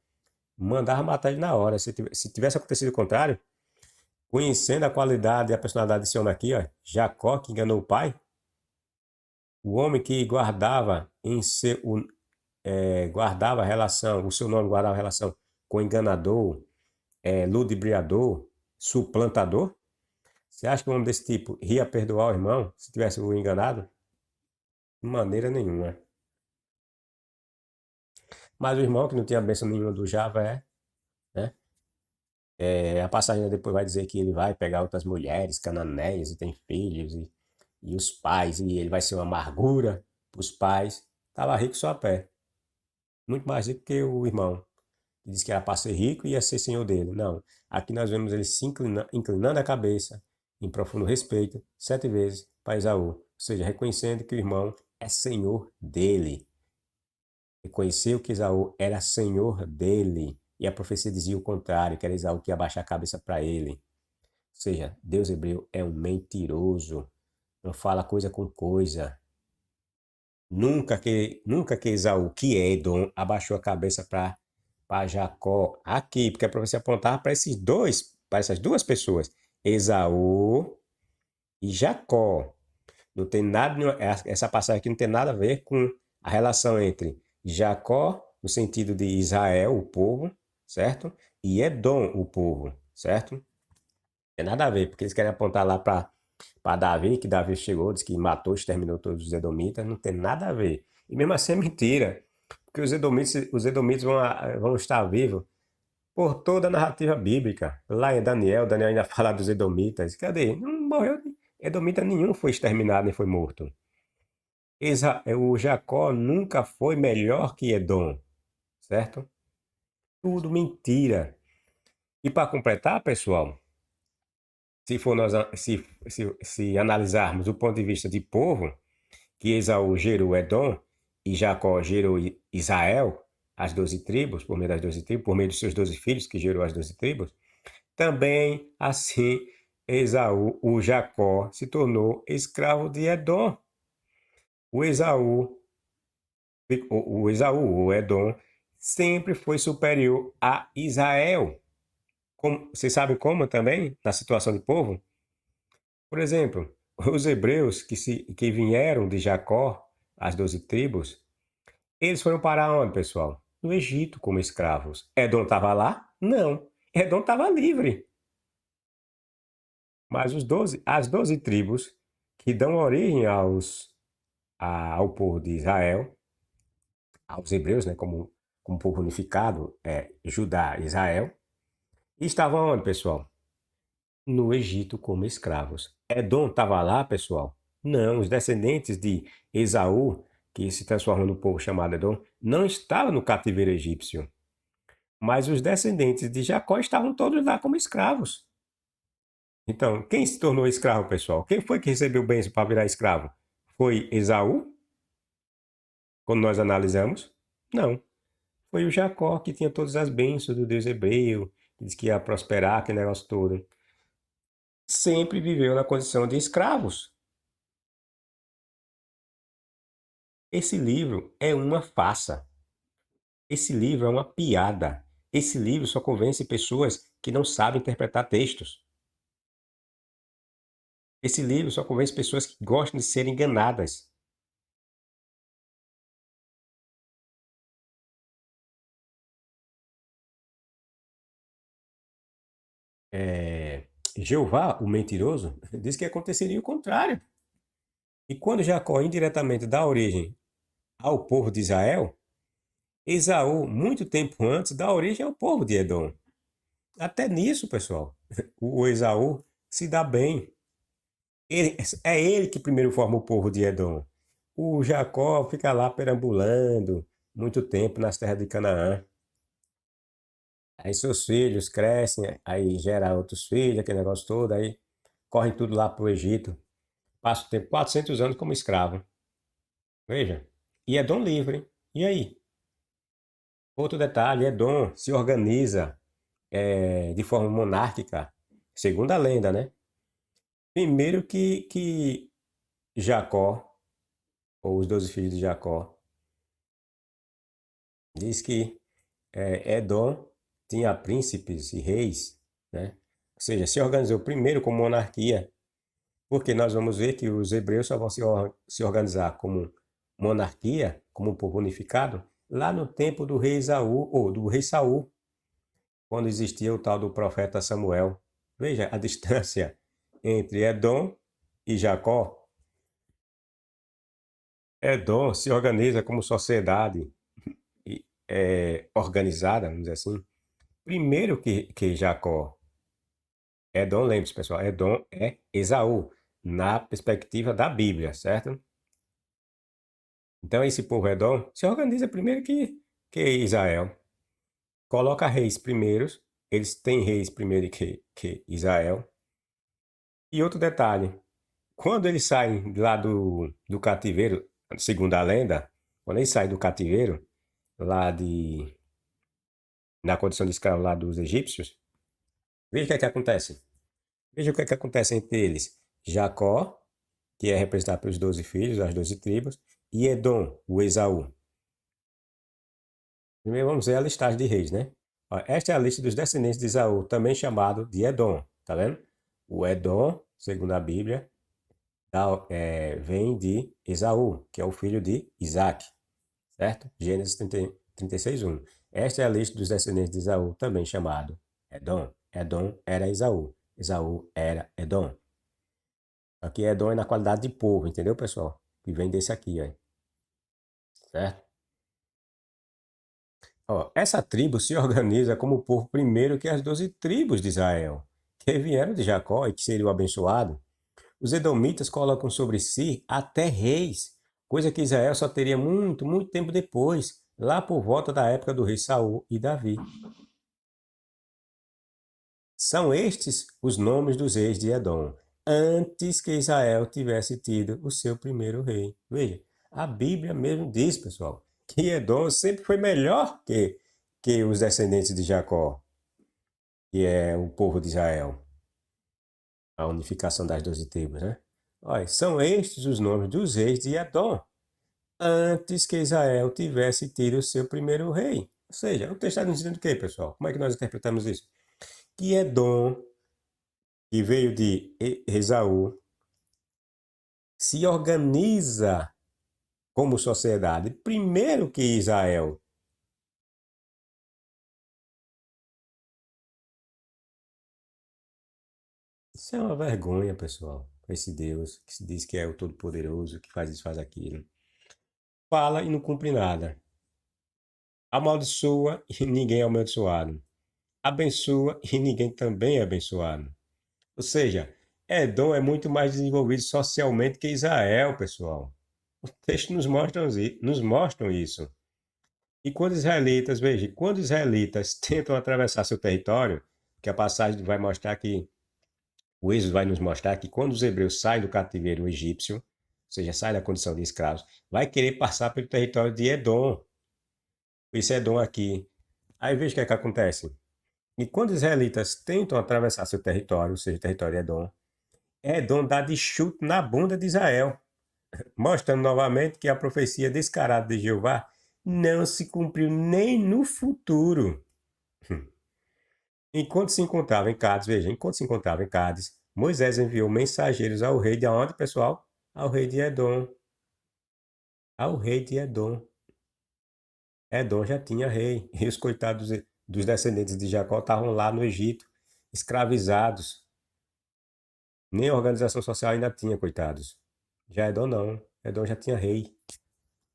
Mandava matar ele na hora. Se tivesse acontecido o contrário, conhecendo a qualidade e a personalidade desse homem aqui, ó, Jacó, que enganou o pai, o homem que guardava em seu, guardava a relação, o seu nome guardava a relação com enganador, ludibriador, suplantador. Você acha que um homem desse tipo ia perdoar o irmão se tivesse o enganado? De maneira nenhuma. Mas o irmão, que não tinha bênção nenhuma do Javé, né? A passagem depois vai dizer que ele vai pegar outras mulheres cananeias e tem filhos, e os pais, e ele vai ser uma amargura para os pais. Estava rico só a pé. Muito mais rico que o irmão, que disse que era para ser rico e ia ser senhor dele. Não. Aqui nós vemos ele se inclinando a cabeça, em profundo respeito, 7 vezes para Esaú. Ou seja, reconhecendo que o irmão é senhor dele. Reconheceu que Esaú era senhor dele. E a profecia dizia o contrário, que era Esaú que ia baixar a cabeça para ele. Ou seja, Deus hebreu é um mentiroso. Não fala coisa com coisa. Nunca que Esaú, que é Edom, abaixou a cabeça para para Jacó aqui, porque é para você apontar para esses dois, para essas duas pessoas, Esaú e Jacó. Não tem nada, essa passagem aqui não tem nada a ver com a relação entre Jacó, no sentido de Israel, o povo, certo? E Edom, o povo, certo? Não tem nada a ver, porque eles querem apontar lá para Davi, que Davi chegou, disse que matou, exterminou todos os edomitas, não tem nada a ver. E mesmo assim é mentira, porque os edomitas vão estar vivos por toda a narrativa bíblica. Lá em Daniel, Daniel ainda fala dos edomitas. Cadê? Não morreu. Edomita nenhum foi exterminado nem foi morto. O Jacó nunca foi melhor que Edom, certo? Tudo mentira. E para completar, pessoal, se for nós, se analisarmos do ponto de vista de povo, que Esaú gerou Edom e Jacó gerou Israel, as 12 tribos, por meio das 12 tribos, por meio dos seus 12 filhos, que gerou as 12 tribos, também assim Esaú, o Jacó, se tornou escravo de Edom. O Esaú, o Edom, sempre foi superior a Israel. Vocês sabem como também, na situação de povo? Por exemplo, os hebreus que vieram de Jacó, as 12 tribos, eles foram parar onde, pessoal? No Egito como escravos. Edom estava lá? Não. Edom estava livre. Mas as 12 tribos que dão origem ao povo de Israel, aos hebreus, né, como povo unificado, Judá e Israel, estavam onde, pessoal? No Egito como escravos. Edom estava lá, pessoal? Não, os descendentes de Esaú, que se transformam no povo chamado Edom, não estavam no cativeiro egípcio. Mas os descendentes de Jacó estavam todos lá como escravos. Então, quem se tornou escravo, pessoal? Quem foi que recebeu bênção para virar escravo? Foi Esaú? Quando nós analisamos? Não. Foi o Jacó que tinha todas as bênçãos do Deus hebreu, que disse que ia prosperar, aquele negócio todo. Sempre viveu na condição de escravos. Esse livro é uma farsa. Esse livro é uma piada. Esse livro só convence pessoas que não sabem interpretar textos. Esse livro só convence pessoas que gostam de ser enganadas. Jeová, o mentiroso, diz que aconteceria o contrário. E quando Jacó indiretamente dá origem ao povo de Israel, Esaú, muito tempo antes, dá origem ao povo de Edom. Até nisso, pessoal, o Esaú se dá bem. É ele que primeiro forma o povo de Edom. O Jacó fica lá perambulando muito tempo nas terras de Canaã. Aí seus filhos crescem, aí gera outros filhos, aquele negócio todo, aí correm tudo lá para o Egito. Passa o tempo 400 anos como escravo. Veja. E Edom livre. E aí? Outro detalhe, Edom se organiza de forma monárquica, segundo a lenda, né? Primeiro que Jacó, ou os 12 filhos de Jacó, diz que Edom tinha príncipes e reis, né? Ou seja, se organizou primeiro como monarquia, porque nós vamos ver que os hebreus só vão se organizar como monarquia, como um povo unificado, lá no tempo do rei Esaú, ou do rei Saul, quando existia o tal do profeta Samuel. Veja a distância entre Edom e Jacó. Edom se organiza como sociedade organizada, vamos dizer assim, primeiro que Jacó. Edom, lembre-se, pessoal, Edom é Esaú, na perspectiva da Bíblia, certo? Então, esse povo Edom se organiza primeiro que Israel. Coloca reis primeiros, eles têm reis primeiro que Israel. E outro detalhe, quando eles saem lá do cativeiro, segundo a lenda, quando eles saem do cativeiro, lá na condição de escravo lá dos egípcios, veja o que é que acontece. Veja o que é que acontece entre eles. Jacó, que é representado pelos 12 filhos, as 12 tribos, e Edom, o Esaú. Primeiro vamos ver a listagem de reis, né? Ó, esta é a lista dos descendentes de Esaú, também chamado de Edom, tá vendo? O Edom, segundo a Bíblia, vem de Esaú, que é o filho de Isaac, certo? Gênesis 36, 1. Esta é a lista dos descendentes de Esaú, também chamado Edom. Edom era Esaú. Esaú era Edom. Aqui Edom é na qualidade de povo, entendeu, pessoal? Que vem desse aqui, ó. Certo? Ó, essa tribo se organiza como o povo primeiro que as 12 tribos de Israel, que vieram de Jacó e que seriam abençoados. Os edomitas colocam sobre si até reis, coisa que Israel só teria muito, muito tempo depois, lá por volta da época do rei Saul e Davi. São estes os nomes dos reis de Edom, antes que Israel tivesse tido o seu primeiro rei. Veja, a Bíblia mesmo diz, pessoal, que Edom sempre foi melhor que os descendentes de Jacó, que é o povo de Israel, a unificação das 12 tribos, né? Olha, são estes os nomes dos reis de Edom, antes que Israel tivesse tido o seu primeiro rei. Ou seja, o texto está nos dizendo o quê, pessoal? Como é que nós interpretamos isso? Que Edom, que veio de Esaú, se organiza como sociedade primeiro que Israel. Isso é uma vergonha, pessoal. Esse Deus que se diz que é o Todo-Poderoso, que faz isso, faz aquilo. Fala e não cumpre nada. Amaldiçoa e ninguém é amaldiçoado. Abençoa e ninguém também é abençoado. Ou seja, Edom é muito mais desenvolvido socialmente que Israel, pessoal. O texto nos mostram isso. E quando os israelitas, veja, quando os israelitas tentam atravessar seu território, que a passagem vai mostrar que, o Êxodo vai nos mostrar que quando os hebreus saem do cativeiro egípcio, ou seja, saem da condição de escravos, vai querer passar pelo território de Edom. Esse Edom aqui. Aí veja o que é que acontece. E quando os israelitas tentam atravessar seu território, ou seja, o território de Edom, Edom dá de chute na bunda de Israel, mostrando novamente que a profecia descarada de Jeová não se cumpriu nem no futuro. Enquanto se encontrava em Cádiz, veja, enquanto se encontrava em Cádiz, Moisés enviou mensageiros ao rei de onde, pessoal? Ao rei de Edom. Ao rei de Edom. Edom já tinha rei. E os coitados dos descendentes de Jacó estavam lá no Egito, escravizados. Nem organização social ainda tinha, coitados. Já Edom não. Edom já tinha rei.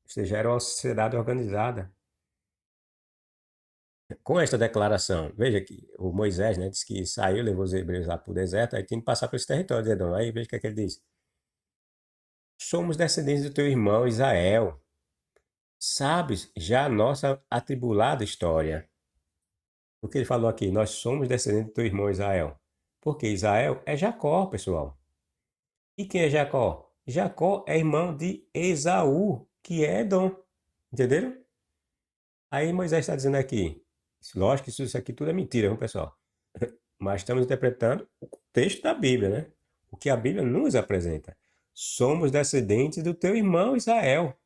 Ou seja, era uma sociedade organizada. Com esta declaração, veja que o Moisés, né, disse que saiu, levou os hebreus lá para o deserto, aí tinha que passar por esse território de Edom. Aí veja o que é que ele diz. Somos descendentes do teu irmão Israel. Sabes já a nossa atribulada história. O que ele falou aqui? Nós somos descendentes do teu irmão Israel. Porque Israel é Jacó, pessoal. E quem é Jacó? Jacó é irmão de Esaú, que é Edom. Entenderam? Aí Moisés está dizendo aqui. Lógico que isso aqui tudo é mentira, viu, pessoal? Mas estamos interpretando o texto da Bíblia, né? O que a Bíblia nos apresenta. Somos descendentes do teu irmão Israel.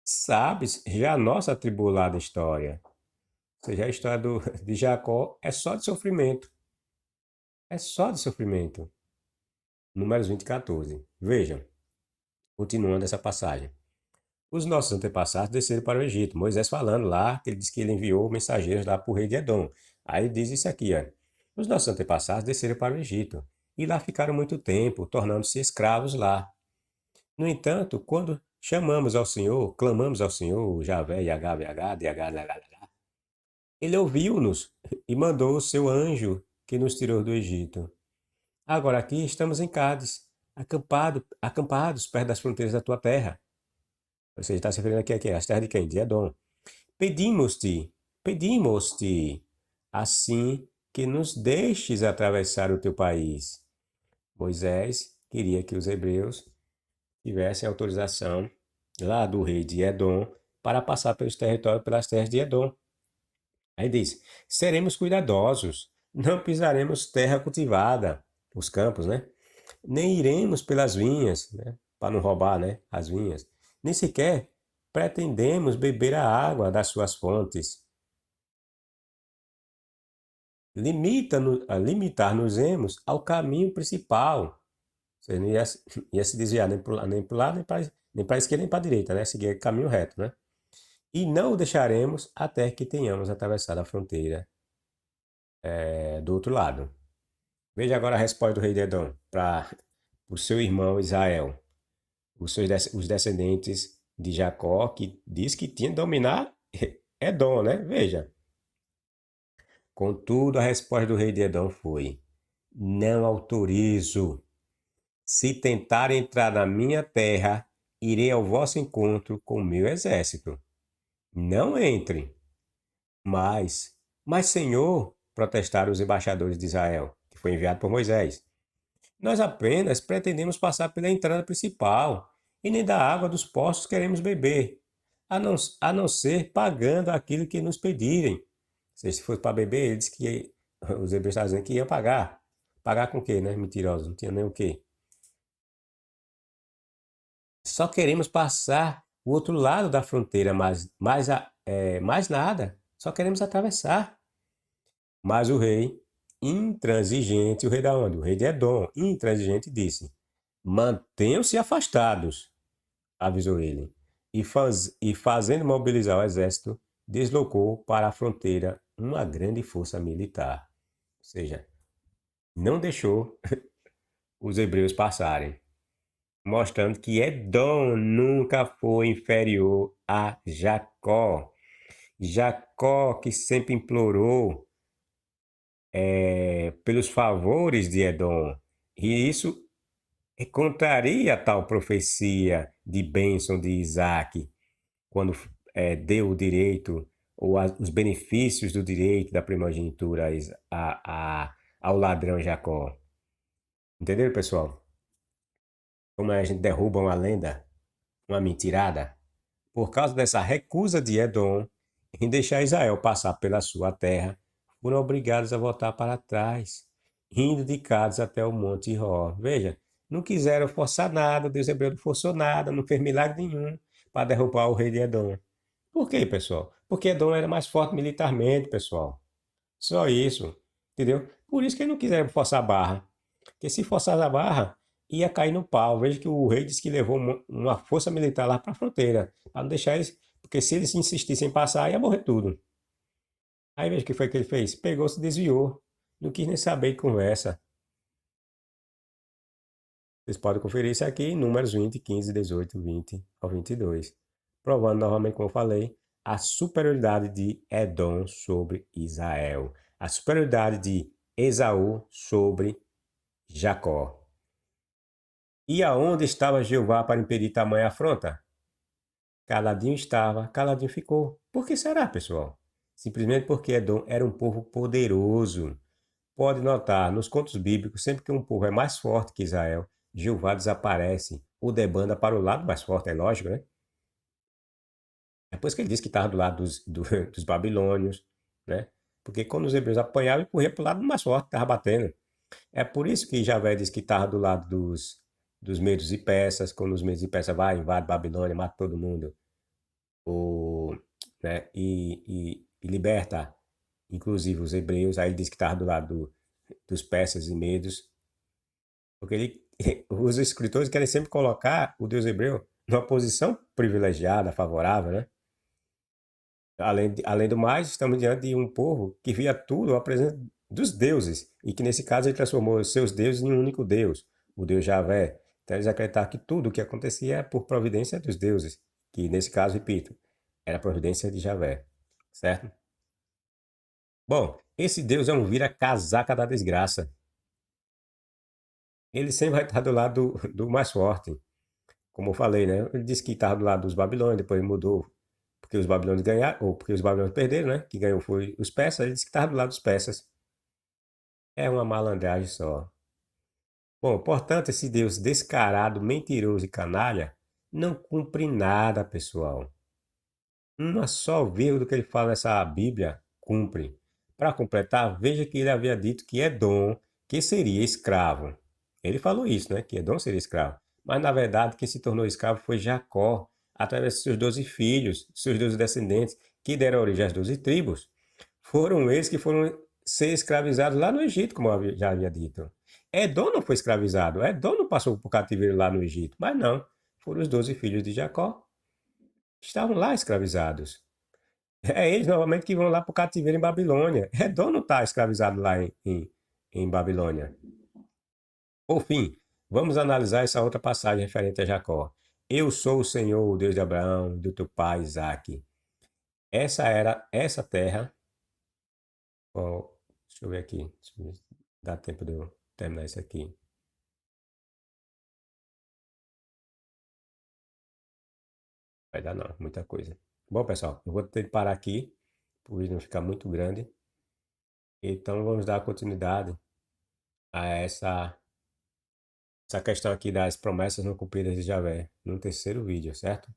Sabes já a nossa atribulada história. Ou seja, a história de Jacó é só de sofrimento. É só de sofrimento. Números 20, 14. Vejam, continuando essa passagem. Os nossos antepassados desceram para o Egito. Moisés falando lá, que ele disse que ele enviou mensageiros lá para o rei de Edom. Aí diz isso aqui, ó. Os nossos antepassados desceram para o Egito. E lá ficaram muito tempo, tornando-se escravos lá. No entanto, quando chamamos ao Senhor, clamamos ao Senhor, Javé, YHWH, DH, ele ouviu-nos e mandou o seu anjo que nos tirou do Egito. Agora aqui estamos em Cádiz, acampados perto das fronteiras da tua terra. Ou seja, está se referindo aqui às terras de quem? De Edom. Pedimos-te, pedimos-te, assim que nos deixes atravessar o teu país. Moisés queria que os hebreus tivessem autorização lá do rei de Edom para passar pelos territórios, pelas terras de Edom. Aí diz: seremos cuidadosos, não pisaremos terra cultivada, os campos, né? Nem iremos pelas vinhas, né? Para não roubar, né? As vinhas. nem sequer pretendemos beber a água das suas fontes. Limitar-nos-emos ao caminho principal. Você não ia se desviar nem para o lado, nem para a esquerda, nem para a direita, né? Seguir caminho reto, né? E não o deixaremos até que tenhamos atravessado a fronteira do outro lado. Veja agora a resposta do rei de Edom para o seu irmão Israel, os descendentes de Jacó, que diz que tinha de dominar Edom, né? Veja. Contudo, a resposta do rei de Edom foi: não autorizo. Se tentar entrar na minha terra, irei ao vosso encontro com o meu exército. Não entre. Mas, Senhor, protestaram os embaixadores de Israel, que foi enviado por Moisés. Nós apenas pretendemos passar pela entrada principal, e nem da água dos poços queremos beber, a não ser pagando aquilo que nos pedirem. Se fosse para beber, ele disse que os hebreus estavam dizendo que ia pagar. Pagar com o quê, né? Mentirosos, não tinha nem o quê. Só queremos passar o outro lado da fronteira, mais nada. Só queremos atravessar. Mas o rei, intransigente, o rei da onde? O rei de Edom, intransigente, disse: mantenham-se afastados, avisou ele. E fazendo mobilizar o exército, deslocou para a fronteira uma grande força militar. Ou seja, não deixou os hebreus passarem, mostrando que Edom nunca foi inferior a Jacó. Jacó, que sempre implorou pelos favores de Edom. E isso contraria tal profecia de bênção de Isaac, quando deu o direito, ou os benefícios do direito da primogenitura ao ladrão Jacó. Entenderam, pessoal? Como a gente derruba uma lenda, uma mentirada? Por causa dessa recusa de Edom em deixar Israel passar pela sua terra, foram obrigados a voltar para trás, indo de Cádiz até o Monte Ró. Veja, não quiseram forçar nada, Deus hebreu não forçou nada, não fez milagre nenhum para derrubar o rei de Edom. Por quê, pessoal? Porque Edom era mais forte militarmente, pessoal. Só isso, entendeu? Por isso que eles não quiseram forçar a barra. Porque se forçar a barra, ia cair no pau. Veja que o rei disse que levou uma força militar lá para a fronteira, para não deixar eles. Porque se eles insistissem em passar, ia morrer tudo. Aí veja o que foi que ele fez. Pegou, se desviou. Não quis nem saber de conversa. Vocês podem conferir isso aqui em Números 20, 15, 18, 20 ao 22. Provando novamente, como eu falei, a superioridade de Edom sobre Israel. A superioridade de Esaú sobre Jacó. E aonde estava Jeová para impedir tamanha afronta? Caladinho estava, caladinho ficou. Por que será, pessoal? Simplesmente porque Edom era um povo poderoso. Pode notar, nos contos bíblicos, sempre que um povo é mais forte que Israel, Jeová desaparece ou debanda para o lado mais forte, é lógico, né? Depois que ele disse que estava do lado dos babilônios, né? Porque quando os hebreus apanhavam, ele corria para o lado mais forte, estava batendo. É por isso que Javé diz que estava do lado dos medos e persas, quando os medos e persas vai, invade Babilônia, mata todo mundo, né? E liberta, inclusive, os hebreus. Aí ele diz que estava do lado dos persas e medos, porque os escritores querem sempre colocar o Deus hebreu numa posição privilegiada, favorável, né? Além do mais, estamos diante de um povo que via tudo à presença dos deuses, e que nesse caso ele transformou os seus deuses em um único Deus, o Deus Javé. Então eles acreditavam que tudo o que acontecia é por providência dos deuses, que nesse caso, repito, era a providência de Javé, certo? Bom, esse Deus é um vira-casaca da desgraça. Ele sempre vai estar do lado do mais forte. Como eu falei, né? Ele disse que estava do lado dos babilônios, depois mudou porque os babilônios ganharam, ou porque os babilônios perderam, né? Que ganhou foi os persas, ele disse que estava do lado dos persas. É uma malandragem só. Bom, portanto, esse Deus descarado, mentiroso e canalha não cumpre nada, pessoal. Uma só vírgula do que ele fala nessa Bíblia cumpre. Para completar, veja que ele havia dito que Edom, que seria escravo. Ele falou isso, né? Que Edom seria escravo. Mas na verdade, quem se tornou escravo foi Jacó. através de seus 12 filhos, seus 12 descendentes, que deram origem às 12 tribos, foram eles que foram ser escravizados lá no Egito, como eu já havia dito. Edom não foi escravizado, Edom não passou por cativeiro lá no Egito, mas não, foram os 12 filhos de Jacó, que estavam lá escravizados. É eles novamente que vão lá para o cativeiro em Babilônia. Edom não está escravizado lá em Babilônia. Por fim, vamos analisar essa outra passagem referente a Jacó. Eu sou o Senhor, o Deus de Abraão, do teu pai Isaque. Essa terra. Ó, deixa eu ver aqui. Deixa eu ver se dá tempo de eu terminar isso aqui. Vai dar não, muita coisa. Bom, pessoal, eu vou ter que parar aqui, para o vídeo não ficar muito grande. Então vamos dar continuidade a essa questão aqui das promessas não cumpridas de Javé, no terceiro vídeo, certo?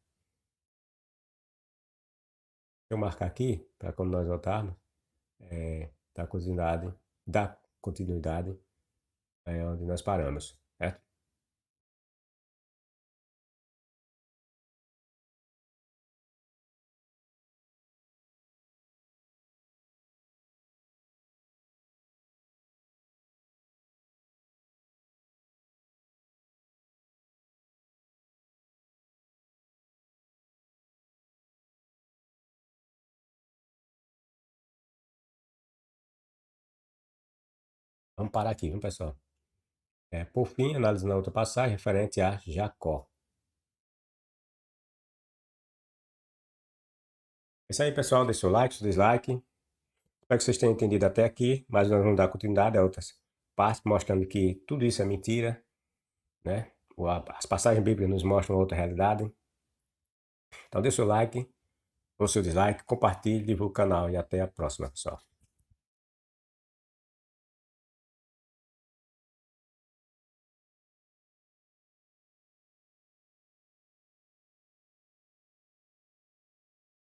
Eu marcar aqui, para quando nós voltarmos, dar continuidade onde nós paramos, certo? Vamos parar aqui, viu, pessoal? Por fim, analisando a outra passagem referente a Jacó. É isso aí, pessoal. Deixe seu like, seu dislike. Espero que vocês tenham entendido até aqui, mas nós vamos dar continuidade a outras partes, mostrando que tudo isso é mentira, né? As passagens bíblicas nos mostram outra realidade. Então, deixe seu like, ou seu dislike, compartilhe, divulgue o canal e até a próxima, pessoal.